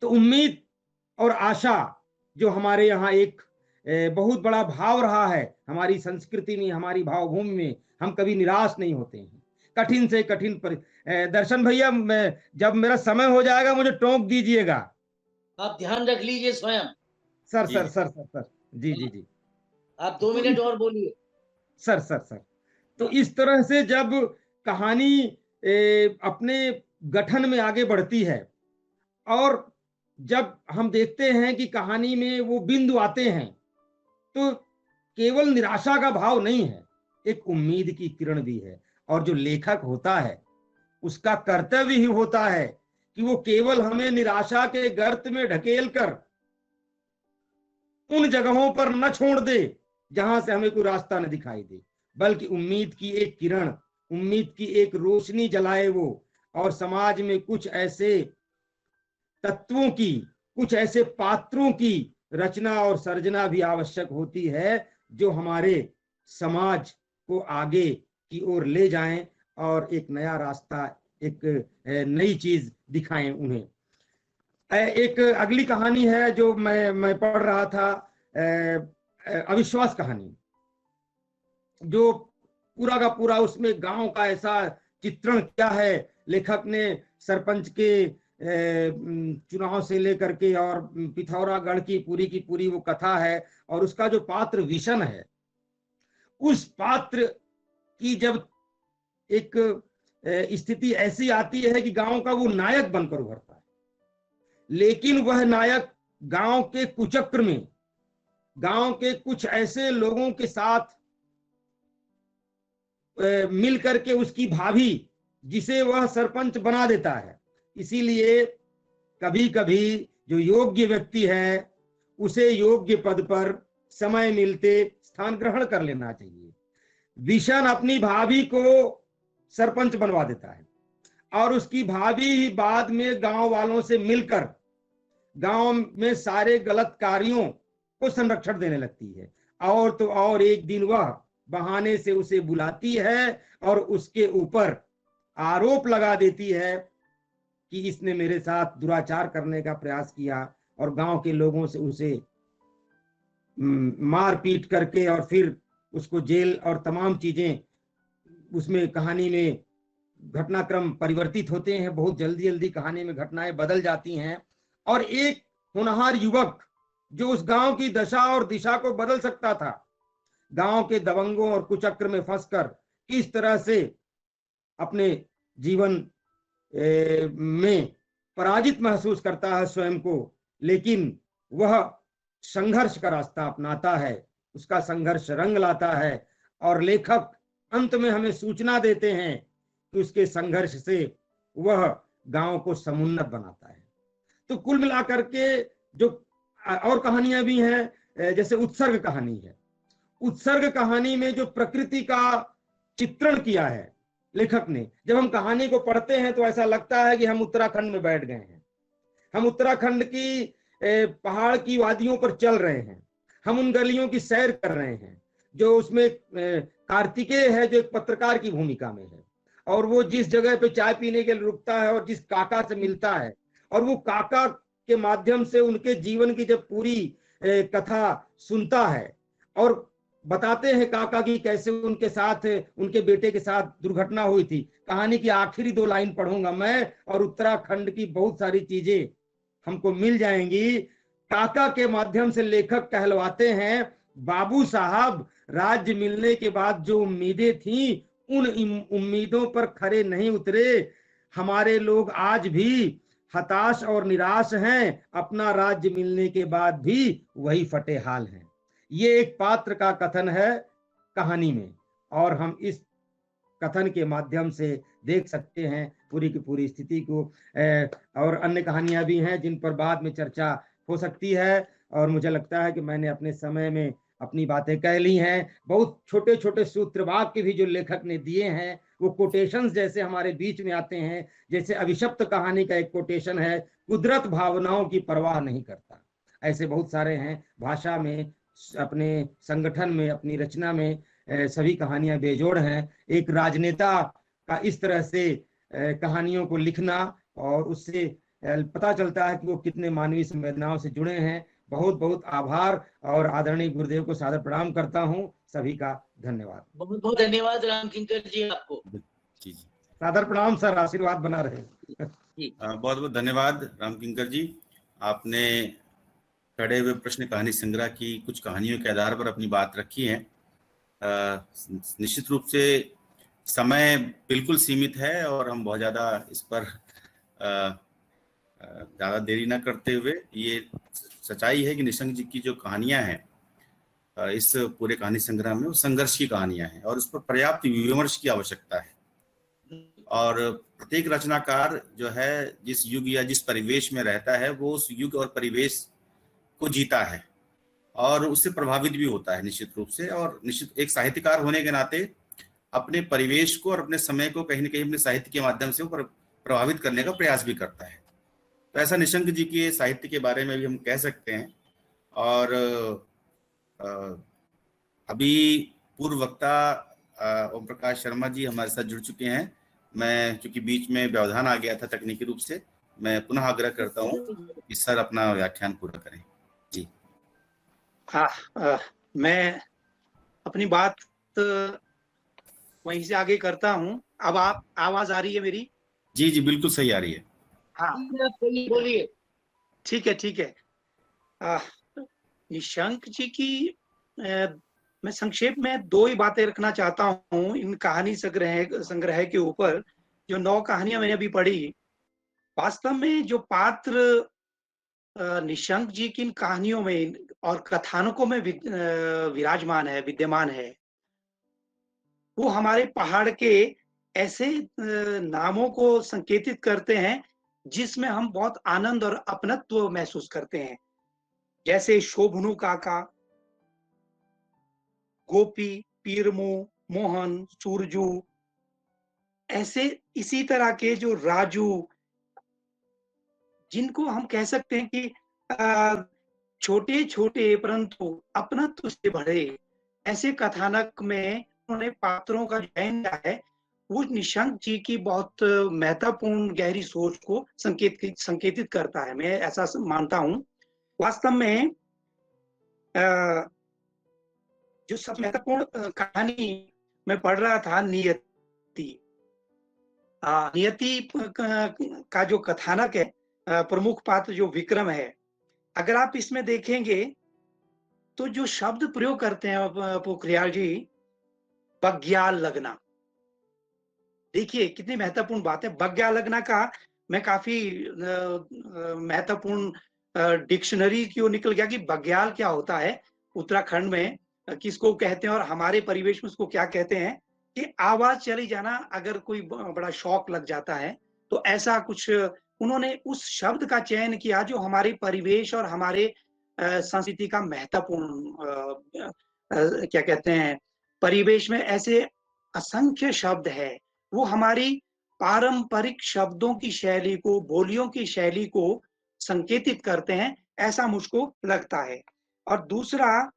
E: तो उम्मीद और आशा जो हमारे यहाँ एक बहुत बड़ा भाव रहा है, हमारी संस्कृति में, हमारी भावभूमि में, हम कभी निराश नहीं होते हैं। कठिन से कठिन दर्शन भैया, जब मेरा समय हो जाएगा मुझे टोक दीजिएगा।
B: आप ध्यान रख लीजिए स्वयं।
E: सर
D: जी,
E: सर सर सर सर जी जी जी,
B: आप 2 मिनट और बोलिए।
E: Sir sir sir. तो इस तरह से जब कहानी अपने गठन में आगे बढ़ती है, और जब हम देखते हैं कि कहानी में वो बिंदु आते हैं, तो केवल निराशा का भाव नहीं है, एक उम्मीद की किरण भी है। और जो लेखक होता है, उसका कर्तव्य ही होता है कि वो केवल हमें निराशा के गर्त में ढकेल कर उन जगहों पर न छोड़ दे जहां से हमें कोई रास्ता न दिखाई दे, बल्कि उम्मीद की एक किरण, उम्मीद की एक रोशनी जलाए वो। और समाज में कुछ ऐसे तत्वों की, कुछ ऐसे पात्रों की रचना और सर्जना भी आवश्यक होती है, जो हमारे समाज को आगे की ओर ले जाएं और एक नया रास्ता, एक नई चीज दिखाएं उन्हें। एक अगली कहानी है जो मैं पढ़ रहा था, अविश्वास कहानी, जो पूरा का पूरा उसमें गांव का ऐसा चित्रण किया है लेखक ने। सरपंच के चुनाव से लेकर के और पिथौरागढ़ की पूरी वो कथा है। और उसका जो पात्र विशन है, उस पात्र की जब एक स्थिति ऐसी आती है कि गांव का वो नायक बनकर उभरता है, लेकिन वह नायक गांव के कुचक्र में, गांव के कुछ ऐसे लोगों के साथ मिल करके उसकी भाभी, जिसे वह सरपंच बना देता है। इसीलिए कभी कभी जो योग्य व्यक्ति है, उसे योग्य पद पर समय मिलते स्थान ग्रहण कर लेना चाहिए। विशन अपनी भाभी को सरपंच बनवा देता है, और उसकी भाभी ही बाद में गांव वालों से मिलकर गांव में सारे गलत कार्यों को संरक्षण देने लगती है। और तो और एक दिन वह बहाने से उसे बुलाती है और उसके ऊपर आरोप लगा देती है कि इसने मेरे साथ दुराचार करने का प्रयास किया, और गांव के लोगों से उसे मार पीट करके और फिर उसको जेल और तमाम चीजें, उसमें कहानी में घटनाक्रम परिवर्तित होते हैं। बहुत जल्दी जल्दी कहानी में घटनाएं बदल जाती हैं, और एक होनहार युवक जो उस गांव की दशा और दिशा को बदल सकता था, गांव के दबंगों और कुचक्र में फंसकर किस तरह से अपने जीवन में पराजित महसूस करता है स्वयं को, लेकिन वह संघर्ष का रास्ता अपनाता है, उसका संघर्ष रंग लाता है। और लेखक अंत में हमें सूचना देते हैं कि उसके संघर्ष से वह गांव को समुन्नत बनाता है। तो कुल मिलाकर के जो और कहानियां भी हैं, जैसे उत्सर्ग कहानी है, उत्सर्ग कहानी में जो प्रकृति का चित्रण किया है लेखक ने, जब हम कहानी को पढ़ते हैं तो ऐसा लगता है कि हम उत्तराखंड में बैठ गए हैं, हम उत्तराखंड की पहाड़ की वादियों पर चल रहे हैं, हम उन गलियों की सैर कर रहे हैं। जो उसमें कार्तिकेय है, जो एक पत्रकार की भूमिका में है, और वो जिस जगह पे चाय पीने के लिए रुकता है और जिस काका से मिलता है, और वो काका के माध्यम से उनके जीवन की जब पूरी कथा सुनता है, और बताते हैं काका की कैसे उनके साथ, उनके बेटे के साथ दुर्घटना हुई थी। कहानी की आखिरी 2 लाइन पढ़ूंगा मैं, और उत्तराखंड की बहुत सारी चीजें हमको मिल जाएंगी। काका के माध्यम से लेखक कहलवाते हैं, बाबू साहब, राज्य मिलने के बाद जो उम्मीदें थी, उन उम्मीदों पर खरे नहीं उतरे। हमारे लोग आज भी हताश और निराश हैं, अपना राज्य मिलने के बाद भी वही फटे हाल हैं। ये एक पात्र का कथन है कहानी में, और हम इस कथन के माध्यम से देख सकते हैं पूरी की पूरी स्थिति को। और अन्य कहानियां भी हैं जिन पर बाद में चर्चा हो सकती है, और मुझे लगता है कि मैंने अपने समय में अपनी बातें कह ली हैं। बहुत छोटे छोटे सूत्र वाक्य भी जो लेखक ने दिए हैं, वो कोटेशंस जैसे हमारे बीच में आते हैं। जैसे अभिशप्त कहानी का एक कोटेशन है, कुदरत भावनाओं की परवाह नहीं करता। ऐसे बहुत सारे हैं भाषा में, अपने संगठन में, अपनी रचना में सभी कहानियां बेजोड़ हैं। एक राजनेता का इस तरह से कहानियों को लिखना, और उससे पता चलता है कि वो कितने मानवीय संवेदनाओं से जुड़े हैं। बहुत बहुत आभार, और आदरणीय गुरुदेव को सादर प्रणाम करता हूं। सभी का धन्यवाद।
B: बहुत बहुत धन्यवाद राम किंकर जी आपको।
D: जी जी
E: सादर प्रणाम सर, आशीर्वाद बना रहे।
D: बहुत बहुत धन्यवाद राम किंकर जी। आपने खड़े हुए प्रश्न कहानी संग्रह की कुछ कहानियों के आधार पर अपनी बात रखी है। निश्चित रूप से समय बिल्कुल सीमित है, और हम बहुत ज़्यादा इस पर ज़्यादा देरी न करते हुए, ये सच्चाई है कि निशंक जी की जो कहानियां हैं इस पूरे कहानी संग्रह में, वो संघर्ष की कहानियां हैं, और उस पर पर्याप्त विमर्श की आवश्यकता है। और प्रत्येक रचनाकार जो है जिस युग या जिस परिवेश में रहता है, वो उस युग और परिवेश को जीता है और उससे प्रभावित भी होता है निश्चित रूप से। और निश्चित एक साहित्यकार होने के नाते अपने परिवेश को और अपने समय को कहीं ना कहीं अपने साहित्य के माध्यम से प्रभावित करने का प्रयास भी करता है। तो ऐसा निशंक जी के साहित्य के बारे में भी हम कह सकते हैं। और अभी पूर्व वक्ता ओम प्रकाश शर्मा जी हमारे साथ जुड़ चुके हैं। मैं क्योंकि बीच में व्यवधान आ गया था तकनीकी रूप से, मैं पुनः आग्रह करता हूँ कि सर अपना व्याख्यान पूरा करें। जी
F: हाँ, मैं अपनी बात वहीं से आगे करता हूँ। अब आप आवाज आ रही है मेरी?
D: जी जी बिल्कुल सही आ रही है।
F: हाँ
B: बोलिए।
F: ठीक है ठीक है। निशंक जी की मैं संक्षेप में 2 ही बातें रखना चाहता हूँ इन कहानी संग्रह के ऊपर। जो 9 कहानियां मैंने अभी पढ़ी, वास्तव में जो पात्र निशंक जी की इन कहानियों में और कथानकों में विराजमान है, विद्यमान है, वो हमारे पहाड़ के ऐसे नामों को संकेतित करते हैं जिसमें हम बहुत आनंद और अपनत्व महसूस करते हैं। जैसे शोभनु काका, गोपी, पीरमू, मोहन, सूरजू, ऐसे इसी तरह के जो राजू, जिनको हम कह सकते हैं कि छोटे छोटे परंतु अपनत्व से भरे ऐसे कथानक में उन्होंने पात्रों का चयन किया है। वो निशंक जी की बहुत महत्वपूर्ण गहरी सोच को संकेतित करता है, मैं ऐसा मानता हूँ। वास्तव में जो सबसे महत्वपूर्ण कहानी मैं पढ़ रहा था, नियति। नियति का जो कथानक है, प्रमुख पात्र जो विक्रम है, अगर आप इसमें देखेंगे तो जो शब्द प्रयोग करते हैं पोखरियाल जी, बग्याल लगना, देखिए कितनी महत्वपूर्ण बात है। बग्याल लगना का मैं काफी महत्वपूर्ण डिक्शनरी की ओर निकल गया कि बग्याल क्या होता है, उत्तराखंड में किसको कहते हैं और हमारे परिवेश में उसको क्या कहते हैं। कि आवाज चली जाना, अगर कोई बड़ा शौक लग जाता है, तो ऐसा कुछ उन्होंने उस शब्द का चयन किया जो हमारे परिवेश और हमारे संस्कृति का महत्वपूर्ण क्या कहते हैं, परिवेश में ऐसे असंख्य शब्द है, वो हमारी पारंपरिक शब्दों की शैली को, बोलियों की शैली को संकेतित करते हैं, ऐसा मुझको लगता है। और दूसरा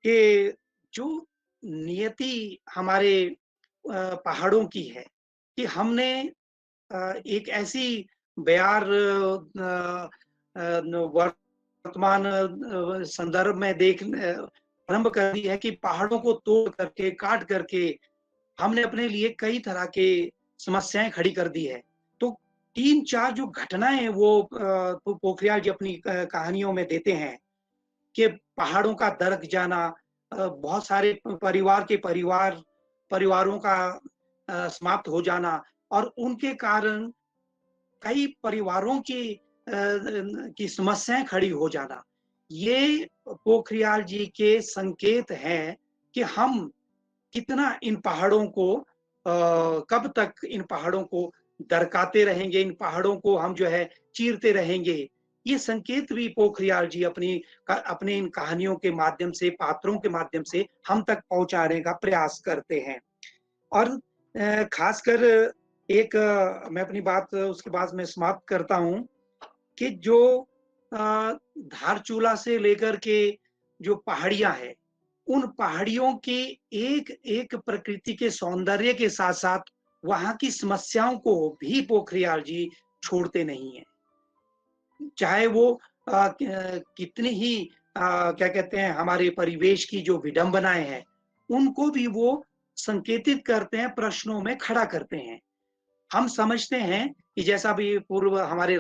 F: कि जो नियति हमारे पहाड़ों की है, कि हमने एक ऐसी बयार वर्तमान संदर्भ में आरंभ कर दी है कि पहाड़ों को तोड़ करके, काट करके हमने अपने लिए कई तरह के समस्याएं खड़ी कर दी है। तो 3-4 जो घटनाएं वो पोखरियाल जी अपनी कहानियों में देते हैं कि पहाड़ों का दरक जाना, बहुत सारे परिवारों का समाप्त हो जाना, और उनके कारण कई परिवारों की समस्याएं खड़ी हो जाना, ये पोखरियाल जी के संकेत हैं कि हम कितना इन पहाड़ों को कब तक इन पहाड़ों को दरकाते रहेंगे, इन पहाड़ों को हम जो है चीरते रहेंगे। ये संकेत भी पोखरियाल जी अपने इन कहानियों के माध्यम से, पात्रों के माध्यम से हम तक पहुंचाने का प्रयास करते हैं। और खासकर मैं अपनी बात उसके बाद में समाप्त करता हूँ कि जो धारचूला से लेकर के जो पहाड़ियां हैं, उन पहाड़ियों के एक प्रकृति के सौंदर्य के साथ साथ वहां की समस्याओं को भी पोखरियाल जी छोड़ते नहीं है। चाहे वो कितनी ही क्या कहते हैं, हमारे परिवेश की जो विडंबनाएं हैं, उनको भी वो संकेतित करते हैं, प्रश्नों में खड़ा करते हैं। हम समझते हैं कि जैसा भी पूर्व हमारे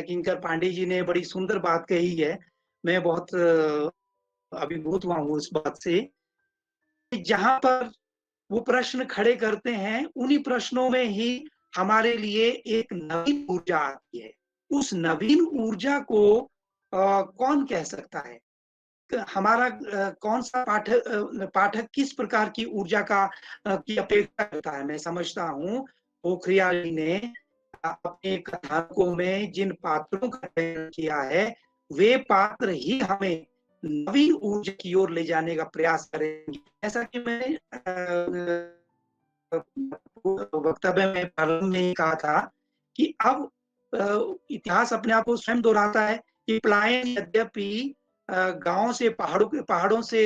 F: किंकर पांडे जी ने बड़ी सुंदर बात कही है, मैं बहुत अभिभूत हुआ हूँ उस बात से, कि जहां पर वो प्रश्न खड़े करते हैं, उन्हीं प्रश्नों में ही हमारे लिए एक नवीन ऊर्जा आती है। उस नवीन ऊर्जा को कौन कह सकता है? हमारा कौन सा पाठक किस प्रकार की ऊर्जा की अपेक्षा करता है? मैं समझता हूँ पोखरियाल जी ने अपने कथानकों में जिन पात्रों का चयन किया है, वे पात्र ही हमें नवीन ऊर्जा की ओर ले जाने का प्रयास करेंगे। ऐसा कि मैंने वक्तव्य में प्रारंभ में ही कहा था कि अब इतिहास अपने आप को स्वयं दोहराता है कि पलायन यद्यपि गांवों से पहाड़ों से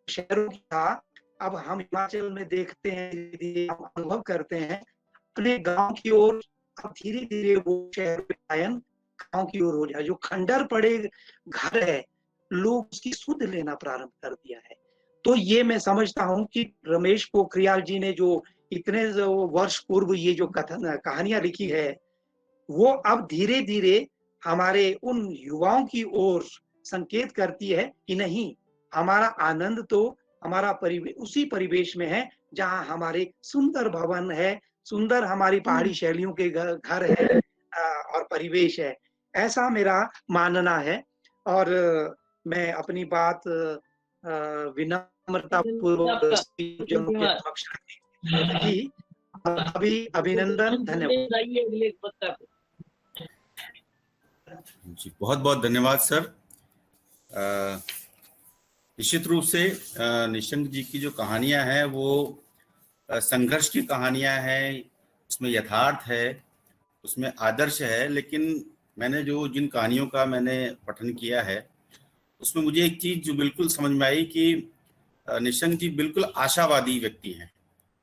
F: शहरों की था, अब हम हिमाचल में देखते हैं, धीरे-धीरे हम अनुभव करते हैं अपने गांव की ओर। अब धीरे-धीरे वो शहर पलायन गांव की ओर हो जाए। जो खंडर पड़े घर है, लोग उसकी सुध लेना प्रारंभ कर दिया है। तो ये मैं समझता हूँ कि रमेश पोखरियाल जी ने जो इतने वर्ष पूर्व ये जो कहानियां लिखी है, वो अब धीरे-धीरे हमारे उन युवाओं की ओर संकेत करती है कि नहीं, हमारा आनंद तो हमारा उसी परिवेश में है जहां हमारे सुंदर भवन है, सुंदर हमारी पहाड़ी शैलियों के घर है और परिवेश है। ऐसा मेरा मानना है। और मैं अपनी बात विनम्रता पूर्वक जनों के समक्ष रखी। अभी अभिनंदन, धन्यवाद
D: जी। बहुत बहुत धन्यवाद सर। निश्चित रूप से निशंक जी की जो कहानियां हैं वो संघर्ष की कहानियां हैं, उसमें यथार्थ है, उसमें आदर्श है। लेकिन मैंने जिन कहानियों का मैंने पठन किया है, उसमें मुझे एक चीज जो बिल्कुल समझ में आई कि निशंक जी बिल्कुल आशावादी व्यक्ति हैं।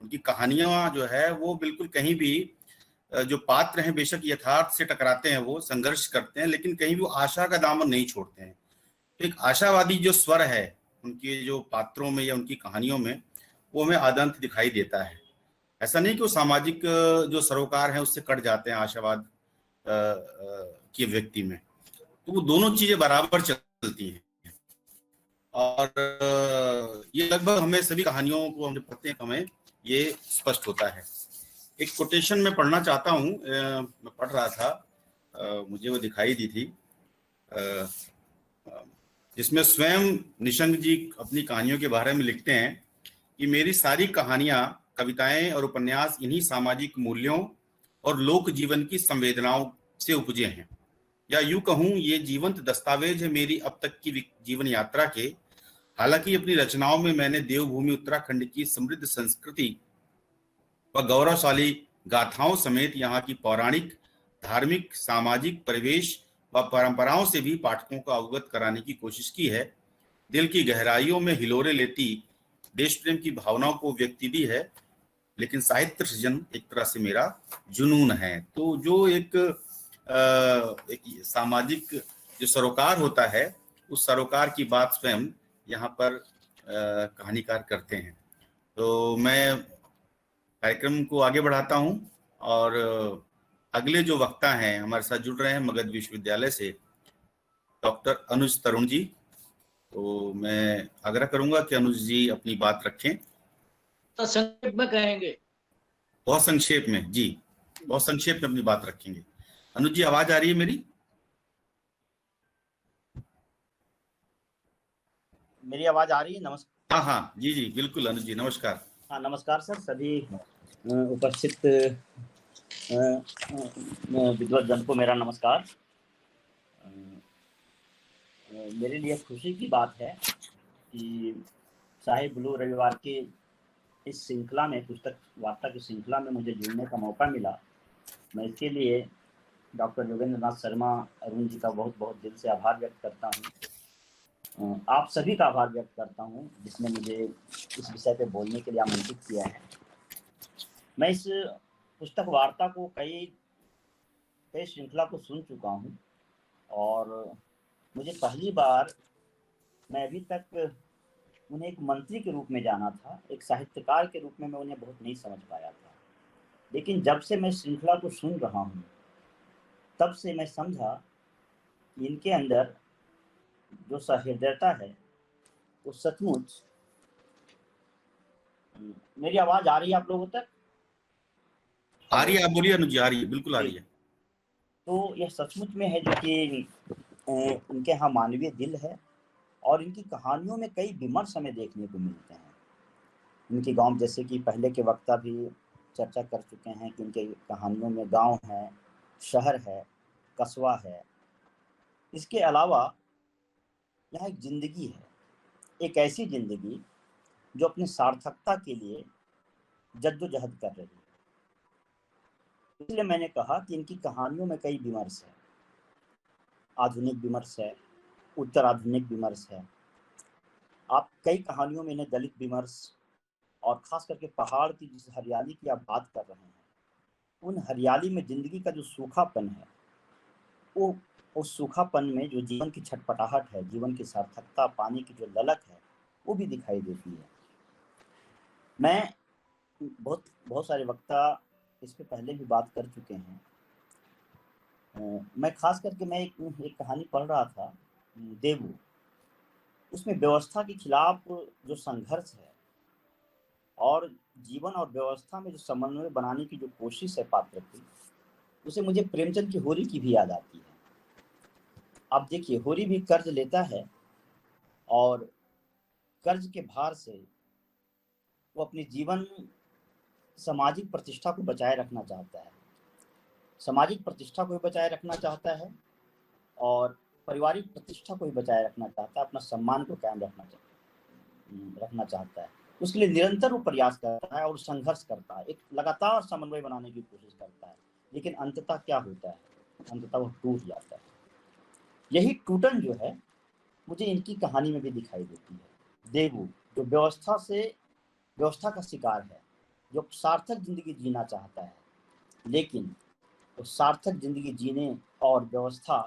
D: उनकी कहानियां जो है वो बिल्कुल कहीं भी जो पात्र हैं बेशक यथार्थ से टकराते हैं, वो संघर्ष करते हैं, लेकिन कहीं भी वो आशा का दामन नहीं छोड़ते हैं। तो एक आशावादी जो स्वर है उनके जो पात्रों में या उनकी कहानियों में, वो हमें आदंत दिखाई देता है। ऐसा नहीं कि वो सामाजिक जो सरोकार है उससे कट जाते हैं आशावाद के व्यक्ति में। तो वो दोनों चीजें बराबर चलती हैं। और ये लगभग हमें सभी कहानियों को हम जब पढ़ते हैं हमें ये स्पष्ट होता है। एक कोटेशन में पढ़ना चाहता हूँ, मैं पढ़ रहा था, मुझे वो दिखाई दी थी, जिसमें स्वयं निशंक जी अपनी कहानियों के बारे में लिखते हैं कि मेरी सारी कहानियां, कविताएं और उपन्यास इन्हीं सामाजिक मूल्यों और लोक जीवन की संवेदनाओं से उपजे हैं, या यूं कहूं ये जीवंत दस्तावेज है मेरी अब तक की जीवन यात्रा के। हालांकि अपनी रचनाओं में मैंने देवभूमि उत्तराखंड की समृद्ध संस्कृति व गौरवशाली गाथाओं समेत यहाँ की पौराणिक, धार्मिक, सामाजिक परिवेश व परंपराओं से भी पाठकों को अवगत कराने की कोशिश की है। दिल की गहराइयों में हिलोरे लेती देश प्रेम की भावनाओं को व्यक्ति दी है, लेकिन साहित्य सृजन एक तरह से मेरा जुनून है। तो जो एक सामाजिक जो सरोकार होता है, उस सरोकार की बात स्वयं यहाँ पर कहानीकार करते हैं। तो मैं कार्यक्रम को आगे बढ़ाता हूं और अगले जो वक्ता हैं हमारे साथ जुड़ रहे हैं मगध विश्वविद्यालय से, डॉक्टर अनुज तरुण जी। तो मैं आग्रह करूंगा कि अनुज जी अपनी बात रखें।
B: तो संक्षेप में कहेंगे?
D: बहुत संक्षेप में जी, बहुत संक्षेप में अपनी बात रखेंगे। अनुज जी, आवाज आ रही है मेरी?
G: मेरी आवाज आ रही है? नमस्कार।
D: हाँ हाँ जी जी बिल्कुल अनुज जी, नमस्कार।
G: हाँ नमस्कार सर, सभी उपस्थित विद्वत जन को मेरा नमस्कार। मेरे लिए खुशी की बात है कि साहिब ब्लू रविवार के इस श्रृंखला में, पुस्तक वार्ता की श्रृंखला में मुझे जुड़ने का मौका मिला। मैं इसके लिए डॉक्टर योगेंद्र नाथ शर्मा, अरुण जी का बहुत बहुत दिल से आभार व्यक्त करता हूँ। आप सभी का आभार व्यक्त करता हूँ जिसने मुझे इस विषय पे बोलने के लिए आमंत्रित किया है। मैं इस पुस्तक वार्ता को कई श्रृंखला को सुन चुका हूँ और मुझे पहली बार, मैं अभी तक उन्हें एक मंत्री के रूप में जाना था, एक साहित्यकार के रूप में मैं उन्हें बहुत नहीं समझ पाया था। लेकिन जब से मैं श्रृंखला को सुन रहा हूँ तब से मैं समझा कि इनके अंदर जो सहृदयता है वो सचमुच। मेरी आवाज आ रही है आप लोगों तक?
D: आ रही है, आप बोलिए अनुज जी, आ रही है, बिल्कुल आ रही है।
G: तो यह सचमुच में है जो कि इनके यहाँ मानवीय दिल है और इनकी कहानियों में कई विमर्श हमें देखने को मिलते हैं। इनके गांव, जैसे कि पहले के वक्ता भी चर्चा कर चुके हैं कि इनके कहानियों में गांव है, शहर है, कस्बा है। इसके अलावा यहाँ एक जिंदगी है, एक ऐसी जिंदगी जो अपनी सार्थकता के लिए जद्दोजहद कर रही है। इसलिए मैंने कहा कि इनकी कहानियों में कई विमर्श है, आधुनिक विमर्श है, उत्तर आधुनिक विमर्श है। आप कई कहानियों में इन्हें दलित विमर्श और खास करके पहाड़ की जिस हरियाली की आप बात कर रहे हैं, उन हरियाली में जिंदगी का जो सूखापन है, वो उस सूखापन में जो जीवन की छटपटाहट है, जीवन की सार्थकता पाने की जो ललक है, वो भी दिखाई देती है। मैं बहुत सारे वक्ता इस पे पहले भी बात कर चुके हैं। मैं खास करके मैं एक कहानी पढ़ रहा था, देवू। उसमें व्यवस्था के खिलाफ जो संघर्ष है और जीवन और व्यवस्था में जो समन्वय बनाने की जो कोशिश है पात्र की, उसे मुझे प्रेमचंद की होरी की भी याद आती है। आप देखिए, होरी भी कर्ज लेता है और कर्ज के भार से वो अपनी जीवन सामाजिक प्रतिष्ठा को बचाए रखना चाहता है, सामाजिक प्रतिष्ठा को भी बचाए रखना चाहता है और पारिवारिक प्रतिष्ठा को भी बचाए रखना चाहता है, अपना सम्मान को कायम रखना चाहता है। उसके लिए निरंतर वो प्रयास करता है और संघर्ष करता है, एक लगातार समन्वय बनाने की कोशिश करता है। लेकिन अंततः क्या होता है? अंततः वो टूट जाता है। यही टूटन जो है मुझे इनकी कहानी में भी दिखाई देती है। देवू जो व्यवस्था का शिकार है, जो सार्थक जिंदगी जीना चाहता है, लेकिन तो सार्थक जिंदगी जीने और व्यवस्था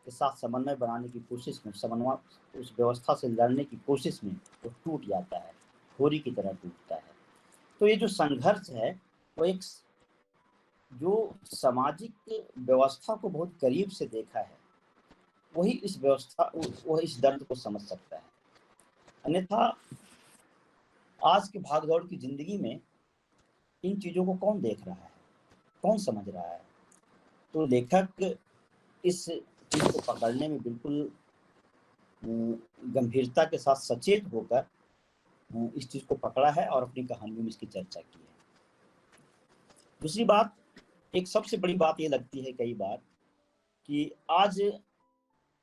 G: के साथ समन्वय बनाने की कोशिश में, उस व्यवस्था से लड़ने की कोशिश में वो टूट जाता है, होरी की तरह टूटता है। तो ये जो संघर्ष है वो एक जो सामाजिक व्यवस्था को बहुत करीब से देखा है, वही इस दर्द को समझ सकता है। अन्यथा आज की भागदौड़ की जिंदगी में इन चीजों को कौन देख रहा है, कौन समझ रहा है? तो लेखक इस चीज को पकड़ने में बिल्कुल गंभीरता के साथ सचेत होकर इस चीज को पकड़ा है और अपनी कहानियों में इसकी चर्चा की है। दूसरी बात, एक सबसे बड़ी बात ये लगती है कई बार कि आज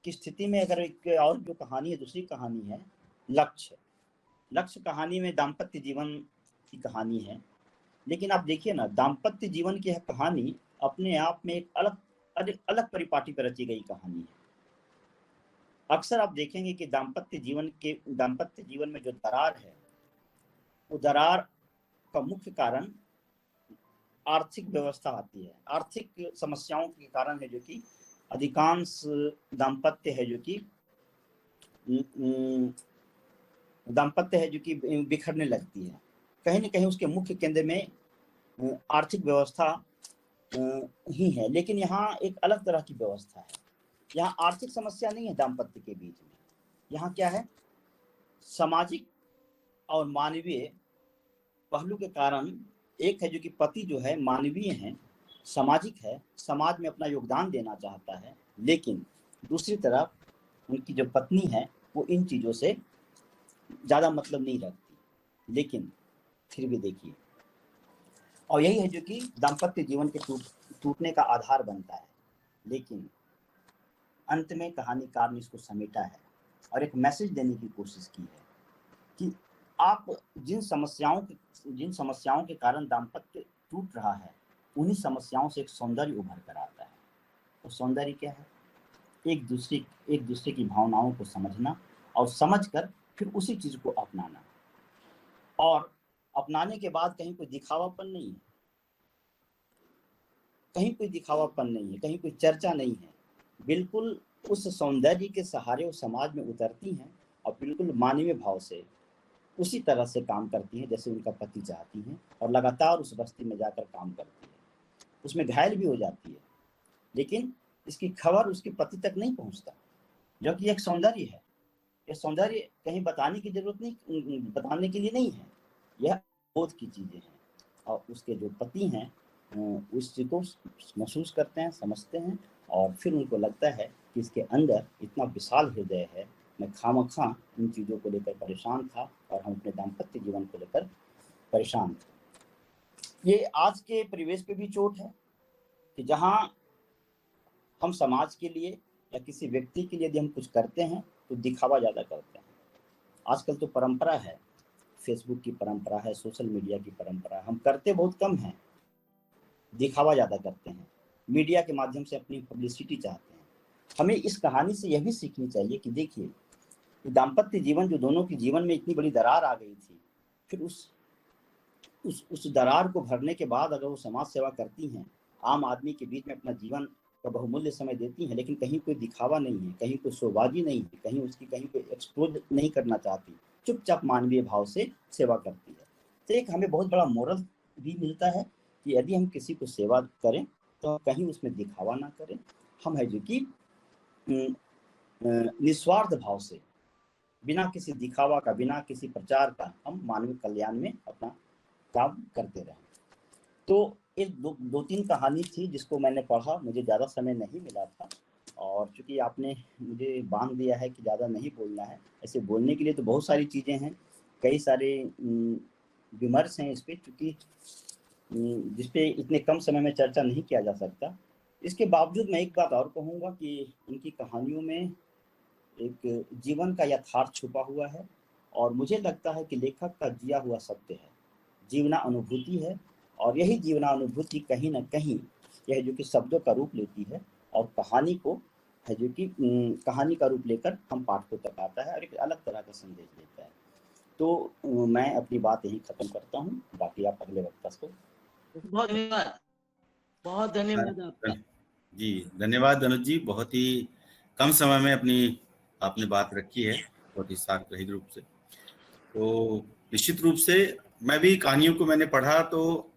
G: की स्थिति में अगर एक और जो कहानी है, दूसरी कहानी है लक्ष्य कहानी में दाम्पत्य जीवन की कहानी है। लेकिन आप देखिए ना, दाम्पत्य जीवन की यह कहानी अपने आप में एक अलग परिपाटी पर रची गई कहानी है। अक्सर आप देखेंगे कि दाम्पत्य जीवन में जो दरार है, वो दरार का मुख्य कारण आर्थिक व्यवस्था आती है, आर्थिक समस्याओं के कारण है, जो कि अधिकांश दाम्पत्य है जो कि बिखरने लगती है। कहीं न कहीं उसके मुख्य केंद्र में आर्थिक व्यवस्था ही है। लेकिन यहाँ एक अलग तरह की व्यवस्था है। यहाँ आर्थिक समस्या नहीं है दाम्पत्य के बीच में, यहाँ क्या है, सामाजिक और मानवीय पहलू के कारण। एक है जो कि पति जो है मानवीय है, सामाजिक है, समाज में अपना योगदान देना चाहता है, लेकिन दूसरी तरफ उनकी जो पत्नी है वो इन चीज़ों से ज़्यादा मतलब नहीं रखती। लेकिन फिर भी देखिए, और यही है जो कि दाम्पत्य जीवन के टूटने का आधार बनता है। लेकिन अंत में कहानीकार ने इसको समेटा है और एक मैसेज देने की कोशिश की है कि आप जिन समस्याओं के कारण दाम्पत्य टूट रहा है, उन्हीं समस्याओं से एक सौंदर्य उभर कर आता है। तो सौंदर्य क्या है? एक दूसरे की भावनाओं को समझना और समझकर फिर उसी चीज को अपनाना, और अपनाने के बाद कहीं कोई दिखावापन नहीं है, कहीं कोई चर्चा नहीं है, बिल्कुल उस सौंदर्य के सहारे वो समाज में उतरती हैं और बिल्कुल मानवीय भाव से उसी तरह से काम करती हैं जैसे उनका पति चाहती हैं, और लगातार उस बस्ती में जाकर काम करती है। उसमें घायल भी हो जाती है, लेकिन इसकी खबर उसके पति तक नहीं पहुंचता, जो कि एक सौंदर्य है। यह सौंदर्य कहीं बताने की जरूरत नहीं, बताने के लिए नहीं है, यह बोध की चीजें हैं। और उसके जो पति हैं उस चीज को महसूस करते हैं, समझते हैं, और फिर उनको लगता है कि इसके अंदर इतना विशाल हृदय है। मैं खामखा इन चीज़ों को लेकर परेशान था और हम अपने दाम्पत्य जीवन को लेकर परेशान थे। ये आज के परिवेश पे भी चोट है कि जहाँ हम समाज के लिए या किसी व्यक्ति के लिए यदि हम कुछ करते हैं तो दिखावा ज़्यादा करते हैं। आजकल तो परंपरा है, फेसबुक की परंपरा है, सोशल मीडिया की परंपरा है, हम करते बहुत कम हैं, दिखावा ज़्यादा करते हैं, मीडिया के माध्यम से अपनी पब्लिसिटी चाहते हैं। हमें इस कहानी से यह भी सीखनी चाहिए कि देखिए, दाम्पत्य जीवन जो दोनों के जीवन में इतनी बड़ी दरार आ गई थी, फिर उस दरार को भरने के बाद अगर वो समाज सेवा करती हैं, आम आदमी के बीच में अपना जीवन का बहुमूल्य समय देती हैं, लेकिन कहीं कोई दिखावा नहीं है, कहीं कोई शोबाजी नहीं है, कहीं कोई एक्सपोज नहीं करना चाहती, चुपचाप मानवीय भाव से सेवा करती है, तो एक हमें बहुत बड़ा मोरल भी मिलता है कि यदि हम किसी को सेवा करें तो कहीं उसमें दिखावा ना करें। हम है जो कि निस्वार्थ भाव से, बिना किसी दिखावा का, बिना किसी प्रचार का, हम मानवीय कल्याण में अपना काम करते रहें। तो एक दो तीन कहानी थी जिसको मैंने पढ़ा, मुझे ज़्यादा समय नहीं मिला था, और चूँकि आपने मुझे बांध दिया है कि ज़्यादा नहीं बोलना है, ऐसे बोलने के लिए तो बहुत सारी चीज़ें हैं, कई सारे विमर्श हैं इस पर, चूँकि जिस पे इतने कम समय में चर्चा नहीं किया जा सकता। इसके बावजूद मैं एक बात और कहूँगा कि इनकी कहानियों में एक जीवन का यथार्थ छुपा हुआ है, और मुझे लगता है कि लेखक का जिया हुआ सत्य है, जीवना अनुभूति है, और यही जीवना अनुभूति कहीं ना कहीं यह जो कि शब्दों का रूप लेती है और कहानी को है जो कि कहानी का रूप लेकर हम पाठकों तक आता है और एक अलग तरह का संदेश देता है। तो मैं अपनी बात यही खत्म करता हूँ, बाकी आप अगले वक्ता को।
B: बहुत धन्यवाद, बहुत धन्यवाद आपका।
D: जी धन्यवाद अनुज जी, बहुत ही कम समय में आपने बात रखी है, बहुत ही सार्थक रूप से। तो निश्चित रूप से मैं भी कहानियों को मैंने पढ़ा, तो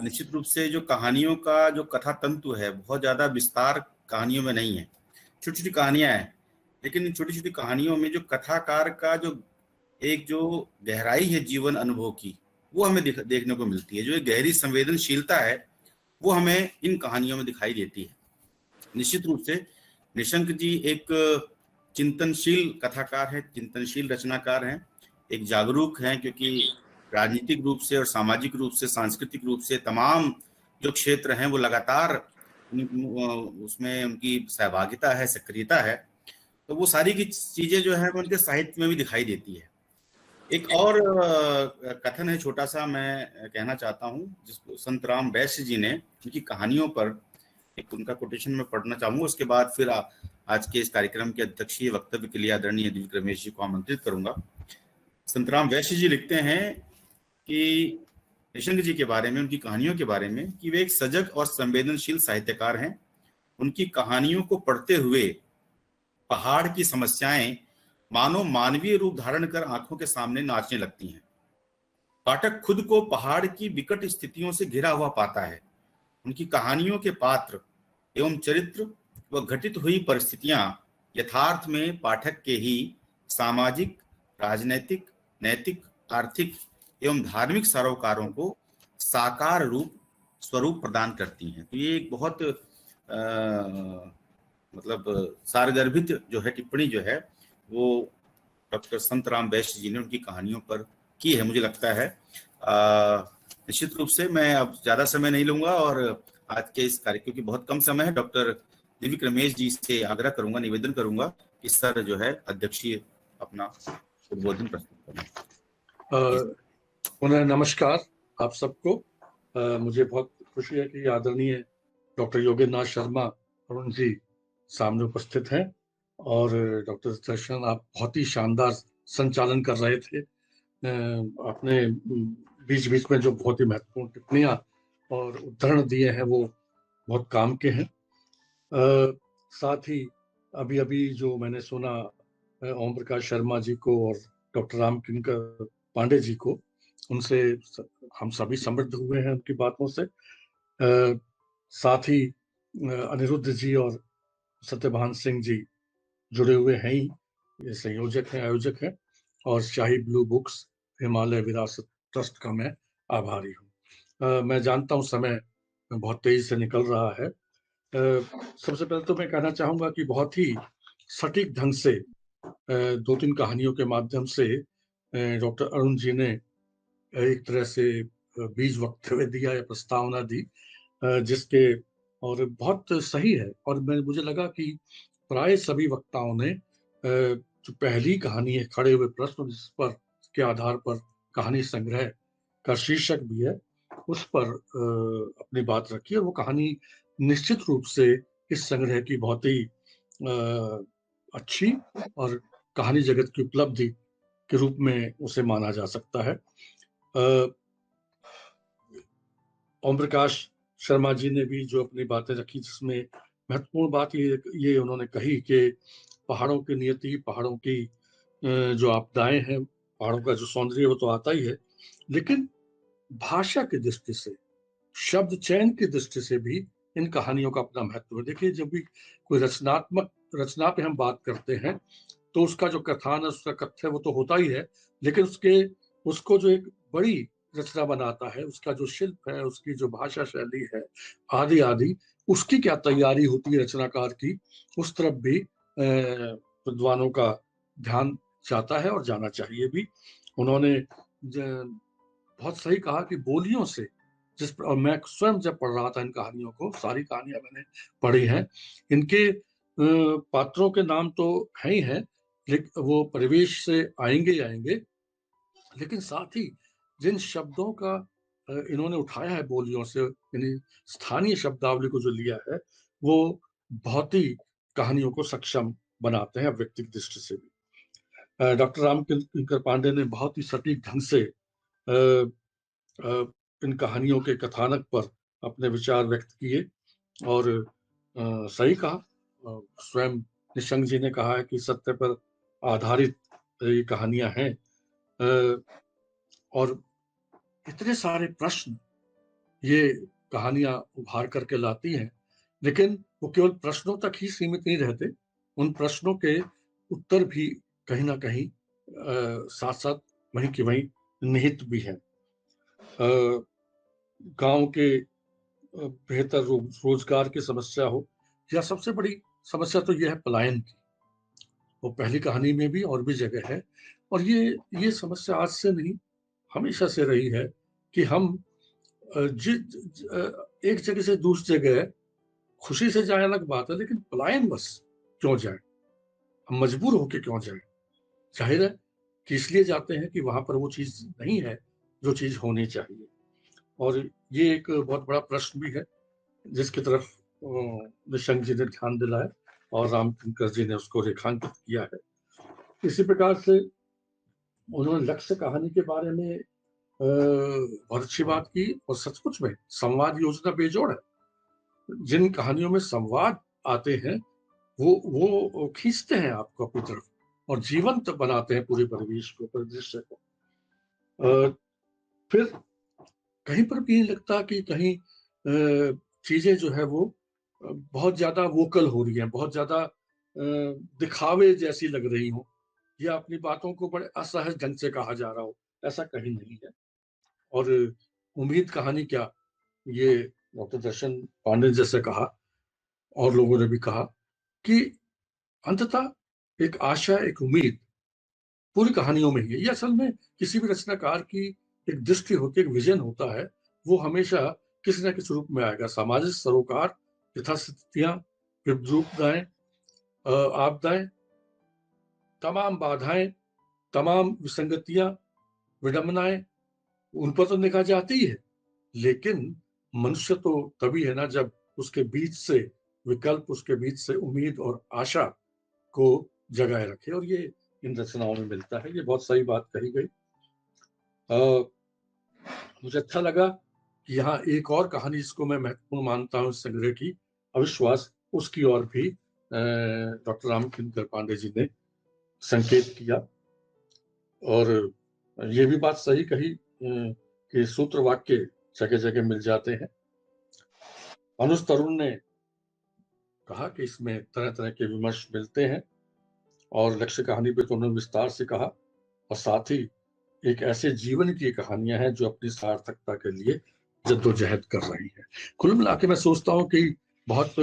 D: निश्चित रूप से जो कहानियों का जो कथा तंतु है बहुत ज़्यादा विस्तार कहानियों में नहीं है, छोटी छोटी कहानियाँ हैं, लेकिन इन छोटी छोटी कहानियों में जो कथाकार का जो गहराई है जीवन अनुभव की, वो हमें देखने को मिलती है। जो एक गहरी संवेदनशीलता है वो हमें इन कहानियों में दिखाई देती है। निश्चित रूप से निशंक जी एक चिंतनशील कथाकार हैं, चिंतनशील रचनाकार हैं, एक जागरूक हैं, क्योंकि राजनीतिक रूप से और सामाजिक रूप से, सांस्कृतिक रूप से तमाम जो क्षेत्र हैं वो लगातार उसमें उनकी सहभागिता है, सक्रियता है, तो वो सारी की चीजें जो है उनके साहित्य में भी दिखाई देती है। एक और कथन है छोटा सा, मैं कहना चाहता हूँ, जिसको संतराम वैश्य जी ने उनकी कहानियों पर एक उनका कोटेशन में पढ़ना चाहूंगा, उसके बाद फिर आज के इस कार्यक्रम के अध्यक्षीय वक्तव्य के लिए आदरणीय दिलीप रमेश जी को आमंत्रित करूंगा। संतराम वैश्य जी लिखते हैं कि निशंक जी के बारे में, उनकी कहानियों के बारे में, कि वे एक सजग और संवेदनशील साहित्यकार हैं। उनकी कहानियों को पढ़ते हुए पहाड़ की समस्याएं मानो मानवीय रूप धारण कर आंखों के सामने नाचने लगती हैं। पाठक खुद को पहाड़ की विकट स्थितियों से घिरा हुआ पाता है। उनकी कहानियों के पात्र एवं चरित्र व घटित हुई परिस्थितियां यथार्थ में पाठक के ही सामाजिक, राजनैतिक, नैतिक, आर्थिक एवं धार्मिक सरोकारों को साकार स्वरूप प्रदान करती हैं। तो ये एक बहुत मतलब सारगर्भित जो है टिप्पणी जो है वो डॉक्टर संतराम वैश्य जी ने उनकी कहानियों पर की है। मुझे लगता है निश्चित रूप से मैं अब ज्यादा समय नहीं लूंगा और आज के इस कार्यक्रम की बहुत कम समय है। डॉक्टर दिव्य रमेश जी से आग्रह करूंगा, निवेदन करूंगा कि सर जो है अध्यक्षीय अपना उद्बोधन प्रस्तुत करें।
C: पुनः नमस्कार आप सबको। मुझे बहुत खुशी है कि आदरणीय डॉक्टर योगेंद्र नाथ शर्मा अरुण जी सामने उपस्थित हैं और डॉक्टर दर्शन आप बहुत ही शानदार संचालन कर रहे थे। आपने बीच बीच में जो बहुत ही महत्वपूर्ण टिप्पणियां और उदाहरण दिए हैं वो बहुत काम के हैं। साथ ही अभी अभी जो मैंने सुना ओम प्रकाश शर्मा जी को और डॉक्टर रामकिंकर पांडे जी को, उनसे हम सभी समृद्ध हुए हैं उनकी बातों से। साथ ही अनिरुद्ध जी और सत्यभान सिंह जी जुड़े हुए हैं ही, ये संयोजक हैं, आयोजक हैं। और शाही ब्लू बुक्स हिमालय विरासत ट्रस्ट का मैं आभारी हूँ। मैं जानता हूँ समय बहुत तेजी से निकल रहा है। सबसे पहले तो मैं कहना चाहूंगा कि बहुत ही सटीक ढंग से 2-3 कहानियों के माध्यम से डॉक्टर अरुण जी ने एक तरह से बीज वक्तव्य दिया या प्रस्तावना दी, जिसके और बहुत सही है। और मुझे लगा कि प्राय सभी वक्ताओं ने जो पहली कहानी है खड़े हुए प्रश्न, जिस पर के आधार पर कहानी संग्रह का शीर्षक भी है, उस पर अपनी बात रखी। और वो कहानी निश्चित रूप से इस संग्रह की बहुत ही अच्छी और कहानी जगत की उपलब्धि के रूप में उसे माना जा सकता है। ओम प्रकाश शर्मा जी ने भी जो अपनी बातें रखी, जिसमें महत्वपूर्ण बात ये उन्होंने कही कि पहाड़ों की नियति, पहाड़ों की जो आपदाएं हैं, पहाड़ों का जो सौंदर्य वो तो आता ही है, लेकिन भाषा की दृष्टि से, शब्द चयन की दृष्टि से भी इन कहानियों का अपना महत्व है। देखिए, जब भी कोई रचनात्मक रचना पे हम बात करते हैं तो उसका जो कथान है, उसका कथ्य वो तो होता ही है, लेकिन उसको जो एक बड़ी रचना बनाता है, उसका जो शिल्प है, उसकी जो भाषा शैली है, आदि आदि, उसकी क्या तैयारी होती है रचनाकार की, उस तरफ भी विद्वानों का ध्यान जाता है और जाना चाहिए भी। उन्होंने बहुत सही कहा कि बोलियों से और मैं स्वयं जब पढ़ रहा था इन कहानियों को, सारी कहानियां मैंने पढ़ी हैं, इनके पात्रों के नाम तो है ही हैं, लेकिन वो परिवेश से आएंगे, लेकिन साथ ही जिन शब्दों का इन्होंने उठाया है बोलियों से, यानी स्थानीय शब्दावली को जो लिया है, वो बहुत ही कहानियों को सक्षम बनाते हैं व्यक्तिगत दृष्टि से भी। डॉक्टर रामकिंकर पांडे ने बहुत ही सटीक ढंग से इन कहानियों के कथानक पर अपने विचार व्यक्त किए और सही कहा। स्वयं निशंक जी ने कहा है कि सत्य पर आधारित ये कहानियां हैं, और इतने सारे प्रश्न ये कहानियां उभार करके लाती हैं, लेकिन वो केवल प्रश्नों तक ही सीमित नहीं रहते, उन प्रश्नों के उत्तर भी कहीं ना कहीं साथ साथ वहीं की वहीं निहित भी हैं। गांव के बेहतर रोजगार की समस्या हो, या सबसे बड़ी समस्या तो यह है पलायन की, वो पहली कहानी में भी और भी जगह है। और ये समस्या आज से नहीं, हमेशा से रही है कि हम एक जगह से दूसरी जगह खुशी से जाए अलग बात है, लेकिन पलायन बस क्यों जाए, हम मजबूर होके क्यों जाए? जाहिर है कि इसलिए जाते हैं कि वहां पर वो चीज नहीं है जो चीज होनी चाहिए। और ये एक बहुत बड़ा प्रश्न भी है जिसकी तरफ निशंक जी ने ध्यान दिलाया और रामकिंकर जी ने उसको रेखांकित किया है। इसी प्रकार से उन्होंने लक्ष्य कहानी के बारे में बहुत अच्छी बात की, और सचमुच में संवाद योजना बेजोड़ है। जिन कहानियों में संवाद आते हैं वो खींचते हैं आपको अपनी तरफ और जीवंत बनाते हैं पूरे परिवेश को, परिदृश्य को। फिर कहीं पर भी नहीं लगता कि कहीं चीजें जो है वो बहुत ज्यादा वोकल हो रही हैं, बहुत ज्यादा दिखावे जैसी लग रही हो, या अपनी बातों को बड़े असहज ढंग से कहा जा रहा हो, ऐसा कहीं नहीं है। और उम्मीद कहानी क्या, ये डॉक्टर दर्शन पांडे जैसे कहा और लोगों ने भी कहा कि अंततः एक आशा, एक उम्मीद पूरी कहानियों में ही है। ये असल में किसी भी रचनाकार की एक दृष्टि होती है, एक विजन होता है, वो हमेशा किसी न किसी रूप में आएगा। सामाजिक सरोकार, यथास्थितियां, विद्रूपताएं, आपदाएं, तमाम बाधाएं, तमाम विसंगतियां, विडंबनाएं, उन पर तो निगाह जाती है, लेकिन मनुष्य तो तभी है ना जब उसके बीच से विकल्प, उसके बीच से उम्मीद और आशा को जगाए रखे, और ये इन रचनाओं में मिलता है। ये बहुत सही बात कही गई। मुझे अच्छा लगा कि यहाँ एक और कहानी जिसको मैं महत्वपूर्ण मानता हूँ इस संग्रह की, अविश्वास, उसकी ओर भी डॉक्टर रामकिंकर पांडे जी ने संकेत किया। और ये भी बात सही कही कि सूत्र वाक्य जगह जगह मिल जाते हैं। अनुज तरुण ने कहा कि इसमें तरह तरह के विमर्श मिलते हैं, और लक्ष्य कहानी पे तो उन्होंने विस्तार से कहा, और साथ ही एक ऐसे जीवन की कहानियां हैं जो अपनी सार्थकता के लिए जद्दोजहद कर रही है। कुल मिला के मैं सोचता हूँ कि बहुत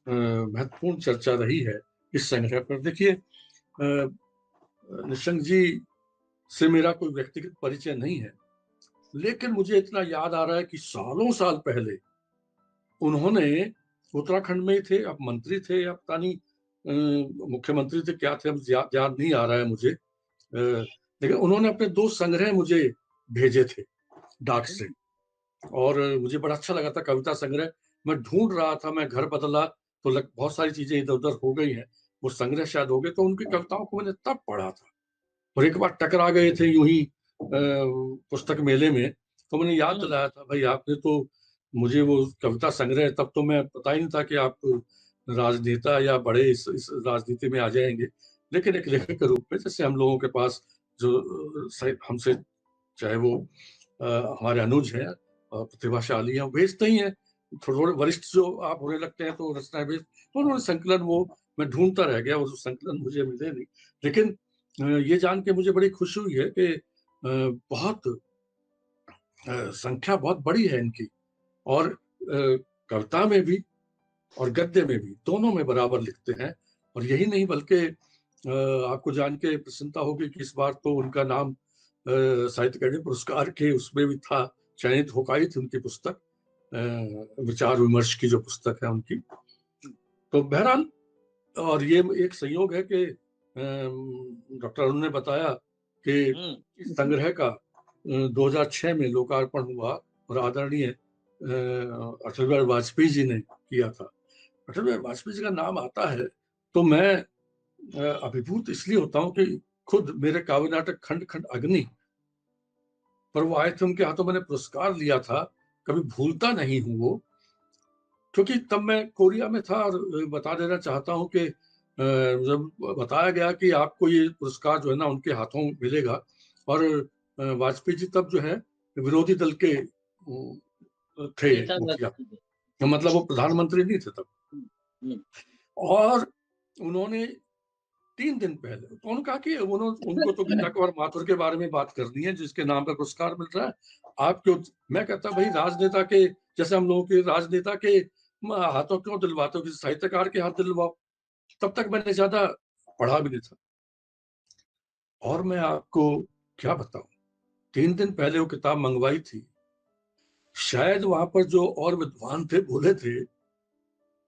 C: महत्वपूर्ण चर्चा रही है इस संग्रह पर। देखिए, निशंक जी से मेरा कोई व्यक्तिगत परिचय नहीं है, लेकिन मुझे इतना याद आ रहा है कि सालों साल पहले उन्होंने, उत्तराखंड में थे, अब मंत्री थे या पता नहीं मुख्यमंत्री थे क्या थे, अब याद नहीं आ रहा है मुझे, लेकिन उन्होंने अपने 2 संग्रह मुझे भेजे थे डाक से, और मुझे बड़ा अच्छा लगा था। कविता संग्रह मैं ढूंढ रहा था, मैं घर बदला तो बहुत सारी चीजें इधर उधर हो गई हैं, वो संग्रह शायद हो गए, तो उनकी कविताओं को मैंने तब पढ़ा था, और एक बार टकरा गए थे यूं ही पुस्तक मेले में, तो मैंने याद दिलाया था, भाई आपने तो मुझे वो कविता संग्रह, तब तो मैं पता ही नहीं था कि आप राजनेता या बड़े इस राजनीति में आ जाएंगे, लेकिन एक लेखक के रूप में, जैसे हम लोगों के पास जो हमसे, चाहे वो हमारे अनुज है, प्रतिभाशाली है, भेजते ही हैं, थोड़े वरिष्ठ जो आप होने लगते हैं तो रचनाएं भेज, तो उन्होंने संकलन, वो मैं ढूंढता रह गया, वो संकलन मुझे मिले नहीं, लेकिन ये जान के मुझे बड़ी खुशी हुई है कि बहुत संख्या बहुत बड़ी है इनकी, और कविता में भी और गद्य में भी, दोनों में बराबर लिखते हैं। और यही नहीं, बल्कि आपको जान के प्रसन्नता होगी कि इस बार तो उनका नाम साहित्य अकादमी पुरस्कार के उसमें भी था, चयनित हो पाई थी उनकी पुस्तक, विचार विमर्श की जो पुस्तक है उनकी। तो बहरहाल, और ये एक संयोग है कि डॉक्टर अरुण ने बताया कि इस संग्रह का 2006 में लोकार्पण हुआ, और आदरणीय अटल बिहारी वाजपेयी जी ने किया था। अटल बिहारी वाजपेयी जी का नाम आता है तो मैं अभिभूत इसलिए होता हूँ कि खुद मेरे काव्य नाटक खंड खंड अग्नि पर वो आए थे, उनके हाथों मैंने पुरस्कार लिया था, कभी भूलता नहीं हूँ वो, क्योंकि तब मैं कोरिया में था। और बता देना चाहता हूँ कि जब बताया गया कि आपको ये पुरस्कार जो है ना उनके हाथों मिलेगा, और वाजपेयी जी तब जो है विरोधी दल के थे मुखिया, मतलब वो प्रधानमंत्री नहीं थे तब, और उन्होंने 3 दिन पहले तो उन्होंने कहा कि उनको तो गीता कुमार माथुर के बारे में बात करनी है जिसके नाम पर पुरस्कार मिल रहा है, आप क्यों? मैं कहता भाई, राजनेता के जैसे हम लोगों के राजनेता के हाथों क्यों दिलवाते हो, किसी साहित्यकार के हाथ दिलवाओ। तब तक मैंने ज्यादा पढ़ा भी नहीं था, और मैं आपको क्या बताऊं, 3 दिन पहले वो किताब मंगवाई थी, शायद वहां पर जो और विद्वान थे बोले थे,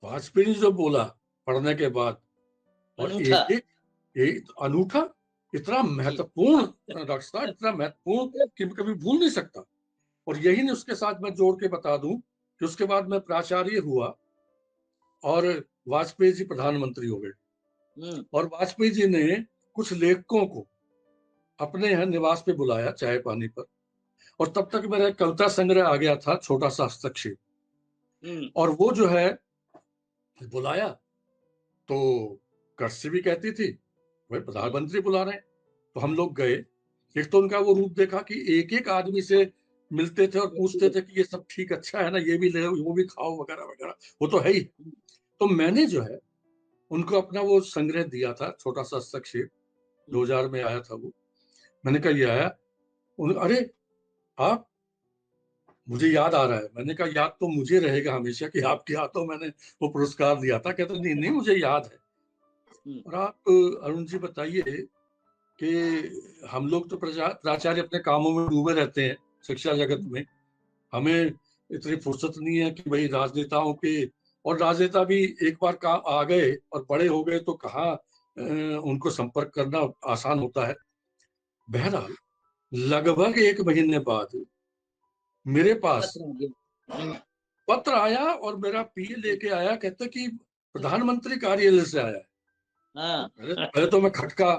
C: वाजपेयी ने जो बोला पढ़ने के बाद, और एक अनूठा, इतना महत्वपूर्ण, डॉक्टर साहब इतना महत्वपूर्ण कि मैं कभी भूल नहीं सकता। और यही नहीं, उसके साथ मैं जोड़ के बता दूं कि उसके बाद मैं प्राचार्य हुआ और वाजपेयी जी प्रधानमंत्री हो गए, और वाजपेयी जी ने कुछ लेखकों को अपने यहाँ निवास पे बुलाया चाय पानी पर, और तब तक मेरा कविता संग्रह आ गया था, छोटा सा हस्तक्षेप, और वो जो है बुलाया तो कर्सी भी कहती थी भाई प्रधानमंत्री बुला रहे हैं, तो हम लोग गए। एक तो उनका वो रूप देखा कि एक एक आदमी से मिलते थे और पूछते थे कि ये सब ठीक अच्छा है ना, ये भी ले वो भी खाओ वगैरह वगैरह, वो तो है ही। तो मैंने जो है उनको अपना वो संग्रह दिया था, छोटा सा हस्तक्षेप, 2000 में आया था वो। मैंने कहा ये आया, अरे आप, मुझे याद आ रहा है। मैंने कहा याद तो मुझे रहेगा हमेशा कि आपके हाथों मैंने वो पुरस्कार दिया था। कहते नहीं नहीं मुझे याद है। और आप अरुण जी बताइए कि हम लोग तो प्राचार्य अपने कामों में डूबे रहते हैं शिक्षा जगत में, हमें इतनी फुर्सत नहीं है कि भाई राजनेताओं के, और राजनेता भी एक बार काम आ गए और बड़े हो गए तो कहाँ उनको संपर्क करना आसान होता है। बहरहाल लगभग 1 महीने बाद मेरे पास पत्र आया और मेरा पीए लेके आया, कहते कि प्रधानमंत्री कार्यालय से आया है।
B: हाँ।
C: पहले तो मैं खटका,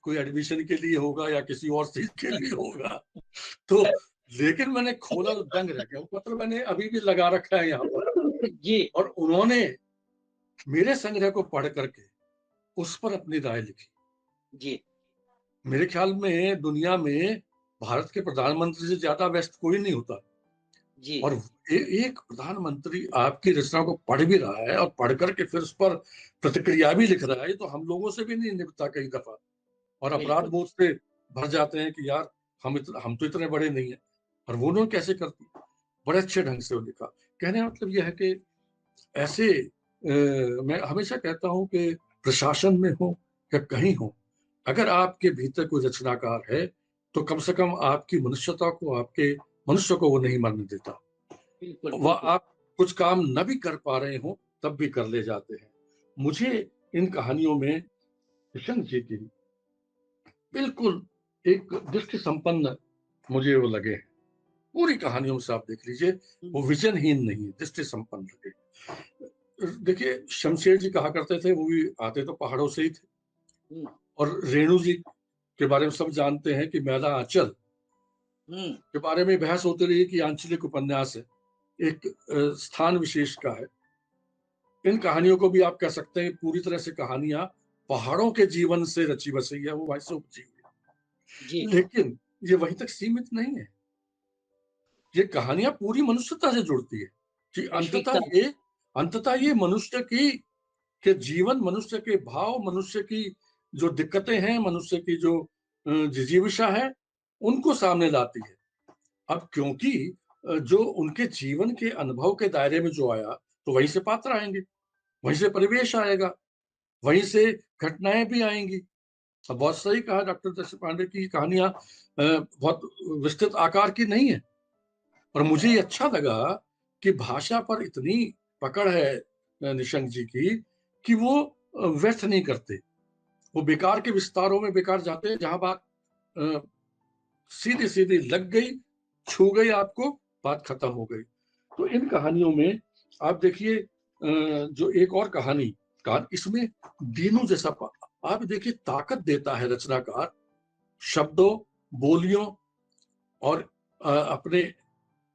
C: कोई एडमिशन के लिए होगा या किसी और चीज के लिए होगा, तो लेकिन मैंने खोला तो दंग रह गया। वो पत्र मैंने अभी भी लगा रखा है यहाँ पर
B: जी।
C: और उन्होंने मेरे संग्रह को पढ़ करके उस पर अपनी राय लिखी।
B: जी।
C: मेरे ख्याल में दुनिया में भारत के प्रधानमंत्री से ज्यादा व्यस्त कोई नहीं होता
B: जी।
C: और एक प्रधानमंत्री आपकी रचना को पढ़ भी रहा है और पढ़ करके फिर उस पर प्रतिक्रिया भी लिख रहा है, तो हम लोगों से भी नहीं निपटता कई दफा, और अपराध बोध से भर जाते हैं कि यार हम तो इतने बड़े नहीं है, और वो लोग कैसे करते। बड़े अच्छे ढंग से वो लिखा। कहने का मतलब यह है कि ऐसे मैं हमेशा कहता हूं कि प्रशासन में हो या कहीं हो, अगर आपके भीतर कोई रचनाकार है तो कम से कम आपकी मनुष्यता को, आपके मनुष्य को वो नहीं मरने देता। वह आप कुछ काम न भी कर पा रहे हो तब भी कर ले जाते हैं। मुझे इन कहानियों में किशन जी की बिल्कुल एक दृष्टि संपन्न मुझे वो लगे। पूरी कहानियों से आप देख लीजिए, वो विजनहीन नहीं है, दृष्टि संपन्न लगे। देखिए शमशेर जी कहा करते थे, वो भी आते तो पहाड़ों से ही थे, और रेणु जी के बारे में सब जानते हैं कि मैला आंचल के बारे में बहस होती रही कि आंचलिक उपन्यास है, एक स्थान विशेष का है। इन कहानियों को भी आप कह सकते हैं पूरी तरह से कहानियां पहाड़ों के जीवन से रची बसी है, वो वैसे उपजी है। लेकिन ये वहीं तक सीमित नहीं है, ये कहानियां पूरी मनुष्यता से जुड़ती है कि अंततः ये मनुष्य के जीवन, मनुष्य के भाव, मनुष्य की जो दिक्कतें हैं, मनुष्य की जो जिजीविषा है, उनको सामने लाती है। अब क्योंकि जो उनके जीवन के अनुभव के दायरे में जो आया, तो वहीं से पात्र आएंगे, वहीं से परिवेश आएगा, वहीं से घटनाएं भी आएंगी। अब बहुत सही कहा डॉक्टर देशपांडे की कहानियां बहुत विस्तृत आकार की नहीं है, और मुझे ये अच्छा लगा कि भाषा पर इतनी पकड़ है निशंक जी की कि वो व्यर्थ नहीं करते, वो बेकार के विस्तारों में बेकार जाते हैं, जहां बात सीधी सीधी लग गई, छू गई आपको, बात खत्म हो गई। तो इन कहानियों में आप देखिए जो एक और कहानी इसमें दीनू जैसा आप देखिए ताकत देता है रचनाकार, शब्दों, बोलियों और अपने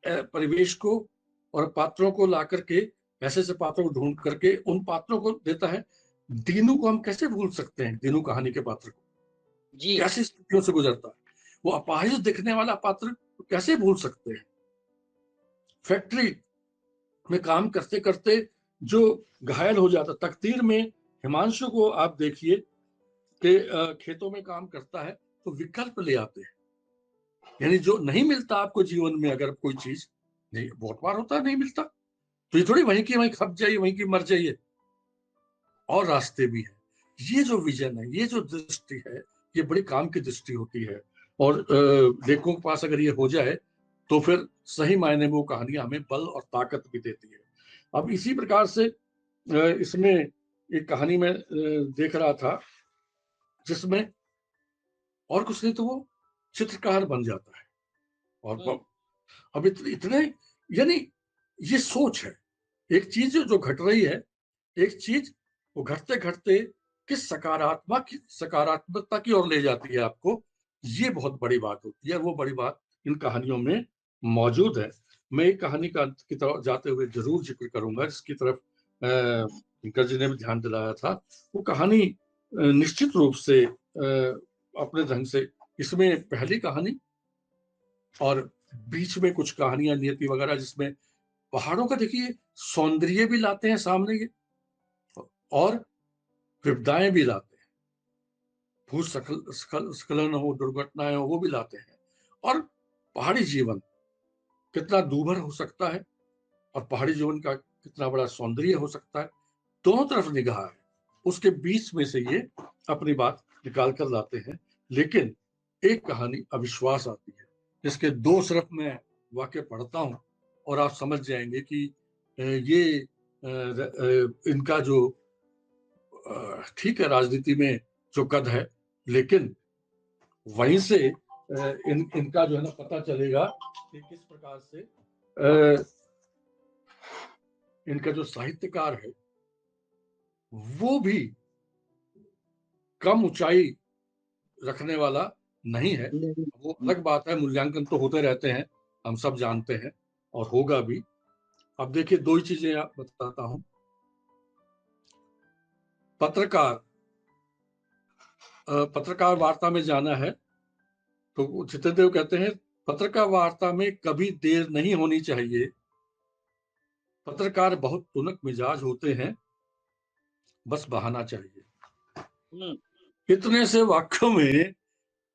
C: परिवेश को और पात्रों को ला करके, ऐसे ऐसे पात्रों को ढूंढ करके उन पात्रों को देता है। दीनू को हम कैसे भूल सकते हैं, दीनू कहानी के पात्र को कैसी स्थितियों से गुजरता है, वो अपाहिज दिखने वाला पात्र कैसे भूल सकते हैं। फैक्ट्री में काम करते करते जो घायल हो जाता, तकदीर में हिमांशु को आप देखिए कि खेतों में काम करता है तो विकल्प ले आते हैं, यानी जो नहीं मिलता आपको जीवन में, अगर कोई चीज नहीं, बहुत बार होता है नहीं मिलता, तो ये थोड़ी वहीं की वहीं खप जाइए, वहीं की मर जाइए, और रास्ते भी है। ये जो विजन है, ये जो दृष्टि है, ये बड़ी काम की दृष्टि होती है, और लेखकों के पास अगर ये हो जाए तो फिर सही मायने में वो कहानियां हमें बल और ताकत भी देती है। अब इसी प्रकार से इसमें एक कहानी में देख रहा था जिसमें और कुछ नहीं तो वो चित्रकार बन जाता है, और अब इतने यानी ये सोच है, एक चीज जो घट रही है, एक चीज वो घटते घटते किस सकारात्मकता की ओर ले जाती है आपको, ये बहुत बड़ी बात होती है। वो बड़ी बात इन कहानियों में मौजूद है। मैं एक कहानी का अंत की तरफ जाते हुए जरूर जिक्र करूंगा, जिसकी तरफ दिनकर जी ने भी ध्यान दिलाया था। वो कहानी निश्चित रूप से अपने ढंग से, इसमें पहली कहानी और बीच में कुछ कहानियां नियति वगैरह, जिसमें पहाड़ों का देखिए सौंदर्य भी लाते हैं सामने ये, और विपदाएं भी लाते हैं, भूस्खलन हो, दुर्घटनाएं हो, वो भी लाते हैं, और पहाड़ी जीवन कितना दूभर हो सकता है और पहाड़ी जीवन का कितना बड़ा सौंदर्य हो सकता है, दोनों तरफ निगाह है। उसके बीच में से ये अपनी बात निकाल कर लाते हैं। लेकिन एक कहानी अविश्वास आती है, जिसके दो तरफ मैं वाक्य पढ़ता हूं और आप समझ जाएंगे कि ये इनका जो ठीक है राजनीति में जो कद है, लेकिन वहीं से इनका जो है ना पता चलेगा कि किस प्रकार से इनका जो साहित्यकार है वो भी कम ऊंचाई रखने वाला नहीं है। वो अलग बात है, मूल्यांकन तो होते रहते हैं, हम सब जानते हैं और होगा भी। अब देखिए, दो ही चीजें आप बताता हूं। पत्रकार वार्ता में जाना है तो चित्रदेव कहते हैं पत्रकार वार्ता में कभी देर नहीं होनी चाहिए, पत्रकार बहुत तुनक मिजाज होते हैं, बस बहाना चाहिए। इतने से वाक्यों में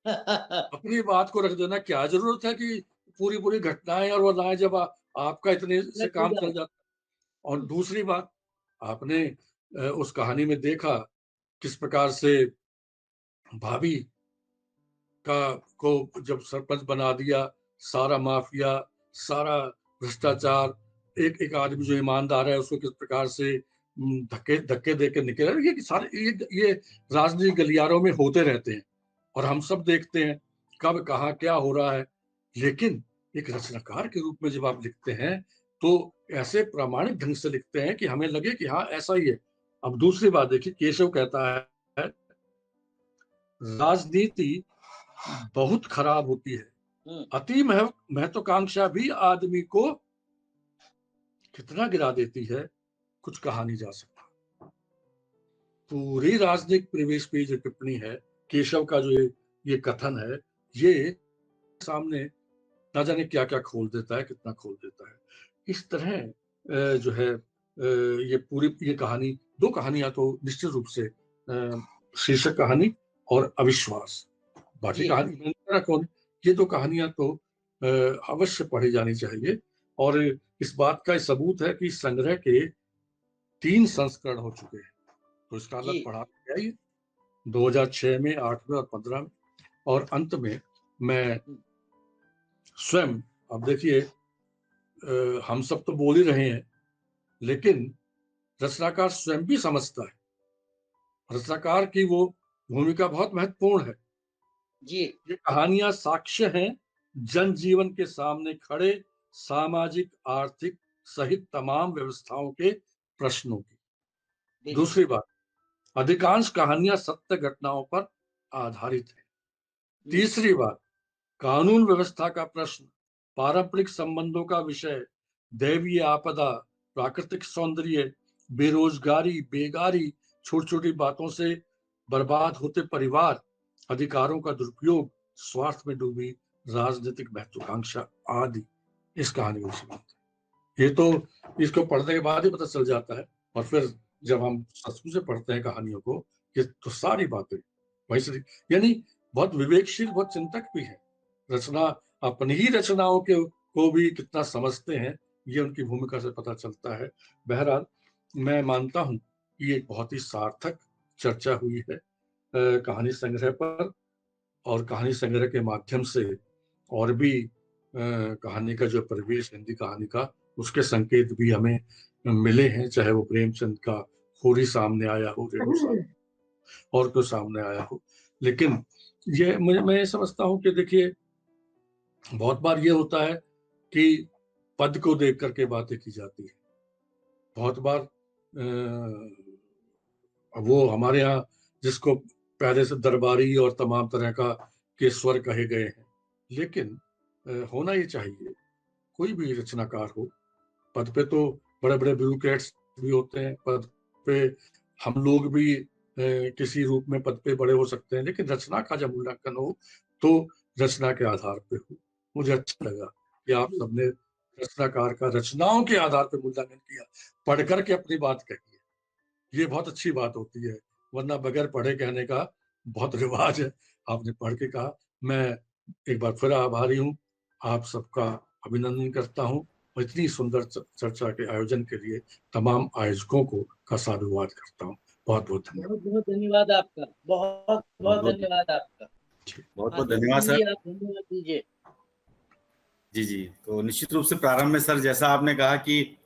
C: अपनी बात को रख देना क्या जरूरत है कि पूरी पूरी घटनाएं और वरनाएं, जब आपका इतने से काम चल जाता। और दूसरी बात, आपने उस कहानी में देखा किस प्रकार से भाभी को जब सरपंच बना दिया, सारा माफिया, सारा भ्रष्टाचार, एक आदमी जो ईमानदार है उसको किस प्रकार से धक्के दे के निकले। ये सारे ये राजनीतिक गलियारों में होते रहते हैं और हम सब देखते हैं कब कहाँ क्या हो रहा है। लेकिन एक रचनाकार के रूप में जब आप लिखते हैं तो ऐसे प्रामाणिक ढंग से लिखते हैं कि हमें लगे कि हाँ ऐसा ही है। अब दूसरी बात देखिए, केशव कहता है राजनीति बहुत खराब होती है, अति महत्वाकांक्षा भी आदमी को कितना गिरा देती है, कुछ कहा नहीं जा सकता। पूरी राजनीतिक परिवेश पे जो टिप्पणी है, केशव का जो ये कथन है, ये सामने ना जाने क्या क्या खोल देता है, कितना खोल देता है। इस तरह जो है ये पूरी ये कहानी, दो कहानियां तो निश्चित रूप से शीर्षक कहानी और अविश्वास, बाकी कहानी कौन, ये दो कहानियां तो अवश्य पढ़ी जानी चाहिए। और इस बात का सबूत है कि संग्रह के 3 संस्करण हो चुके हैं, तो इसका अलग पढ़ा गया ये 2006 में, 8 में और 15 में। और अंत में मैं स्वयं, अब देखिए हम सब तो बोल ही रहे हैं, लेकिन रचनाकार स्वयं भी समझता है, रचनाकार की वो भूमिका बहुत महत्वपूर्ण है जी। ये कहानियां साक्ष्य हैं जनजीवन के सामने खड़े सामाजिक आर्थिक सहित तमाम व्यवस्थाओं के प्रश्नों की। दूसरी बात, अधिकांश कहानियां सत्य घटनाओं पर आधारित है। तीसरी बात, कानून व्यवस्था का प्रश्न, पारंपरिक संबंधों का विषय, दैवीय आपदा, प्राकृतिक सौंदर्य, बेरोजगारी, बेगारी, छोटी छोटी बातों से बर्बाद होते परिवार, अधिकारों का दुरुपयोग, स्वार्थ में डूबी राजनीतिक महत्वाकांक्षा आदि इस कहानी को। ये तो इसको पढ़ने के बाद ही पता चल जाता है, और फिर जब हम सचमुच से पढ़ते हैं कहानियों को, ये तो सारी बातें वही से, यानी बहुत विवेकशील, बहुत चिंतक भी है। रचना, अपनी ही रचनाओं को भी कितना समझते हैं, ये उनकी भूमिका से पता चलता है। बहरहाल मैं मानता हूँ कि एक बहुत ही सार्थक चर्चा हुई है कहानी संग्रह पर, और कहानी संग्रह के माध्यम से और भी कहानी का जो परिवेश, हिंदी कहानी का, उसके संकेत भी हमें मिले हैं, चाहे वो प्रेमचंद का होरी सामने आया हो, और कोई सामने आया हो। लेकिन ये मैं समझता हूँ कि देखिए, बहुत बार ये होता है कि पद को देख करके बातें की जाती है, बहुत बार वो हमारे यहाँ जिसको पहले से दरबारी और तमाम तरह के स्वर कहे गए हैं, लेकिन होना ये चाहिए, कोई भी रचनाकार हो, पद पे तो बड़े बड़े ब्यूरोक्रेट्स भी होते हैं, पद पे हम लोग भी किसी रूप में पद पे बड़े हो सकते हैं, लेकिन रचना का जब मूल्यांकन हो तो रचना के आधार पे हो। मुझे अच्छा लगा कि आप सबने रचनाकार का रचनाओं के आधार पे मूल्यांकन किया, पढ़ करके अपनी बात कही, ये बहुत अच्छी बात होती है, वरना बगैर पढ़े कहने का बहुत रिवाज है। आपने पढ़ के कहा, मैं एक बार फिर आभारी हूँ, आप सबका अभिनंदन करता हूँ, और इतनी सुंदर चर्चा के आयोजन के लिए तमाम आयोजकों को का साधुवाद करता हूँ। बहुत बहुत धन्यवाद।
B: बहुत धन्यवाद आपका, बहुत बहुत धन्यवाद आपका।
D: बहुत बहुत धन्यवाद सर।
B: आप धन्यवाद दीजिए।
D: जी जी, तो निश्चित रूप से प्रारंभ में सर जैसा आपने कहा कि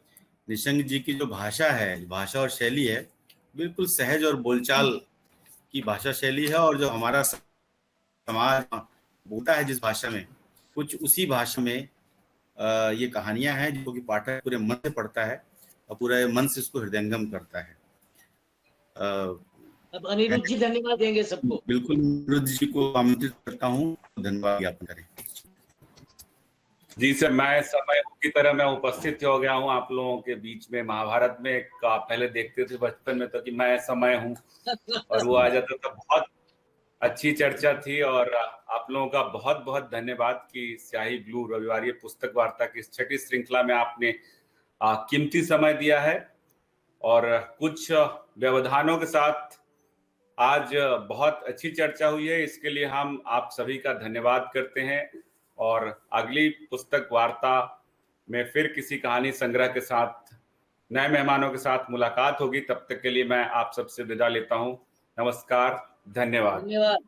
D: निशंक जी की जो भाषा है, भाषा और शैली है, बिल्कुल सहज और बोलचाल की भाषा शैली है, और जो हमारा समाज बोलता है जिस भाषा में, कुछ उसी भाषा में ये कहानियां हैं जो कि पाठक पूरे मन से पढ़ता है और पूरे मन से इसको हृदयंगम करता है।
B: अब अनिरुद्ध जी धन्यवाद देंगे सबको।
D: बिल्कुल, अनिरुद्ध जी को आमंत्रित करता हूँ, धन्यवाद ज्ञापन करें।
A: जी सर, मैं समय की तरह मैं उपस्थित हो गया हूँ आप लोगों के बीच में। महाभारत में एक पहले देखते थे बचपन में तो कि मैं समय हूँ, और वो आ जाता था। बहुत अच्छी चर्चा थी, और आप लोगों का बहुत बहुत धन्यवाद कि स्याही ब्लू रविवार पुस्तक वार्ता की इस छठी श्रृंखला में आपने कीमती समय दिया है, और कुछ व्यवधानों के साथ आज बहुत अच्छी चर्चा हुई है। इसके लिए हम आप सभी का धन्यवाद करते हैं, और अगली पुस्तक वार्ता में फिर किसी कहानी संग्रह के साथ नए मेहमानों के साथ मुलाकात होगी। तब तक के लिए मैं आप सबसे विदा लेता हूं। नमस्कार, धन्यवाद।
B: धन्यवाद।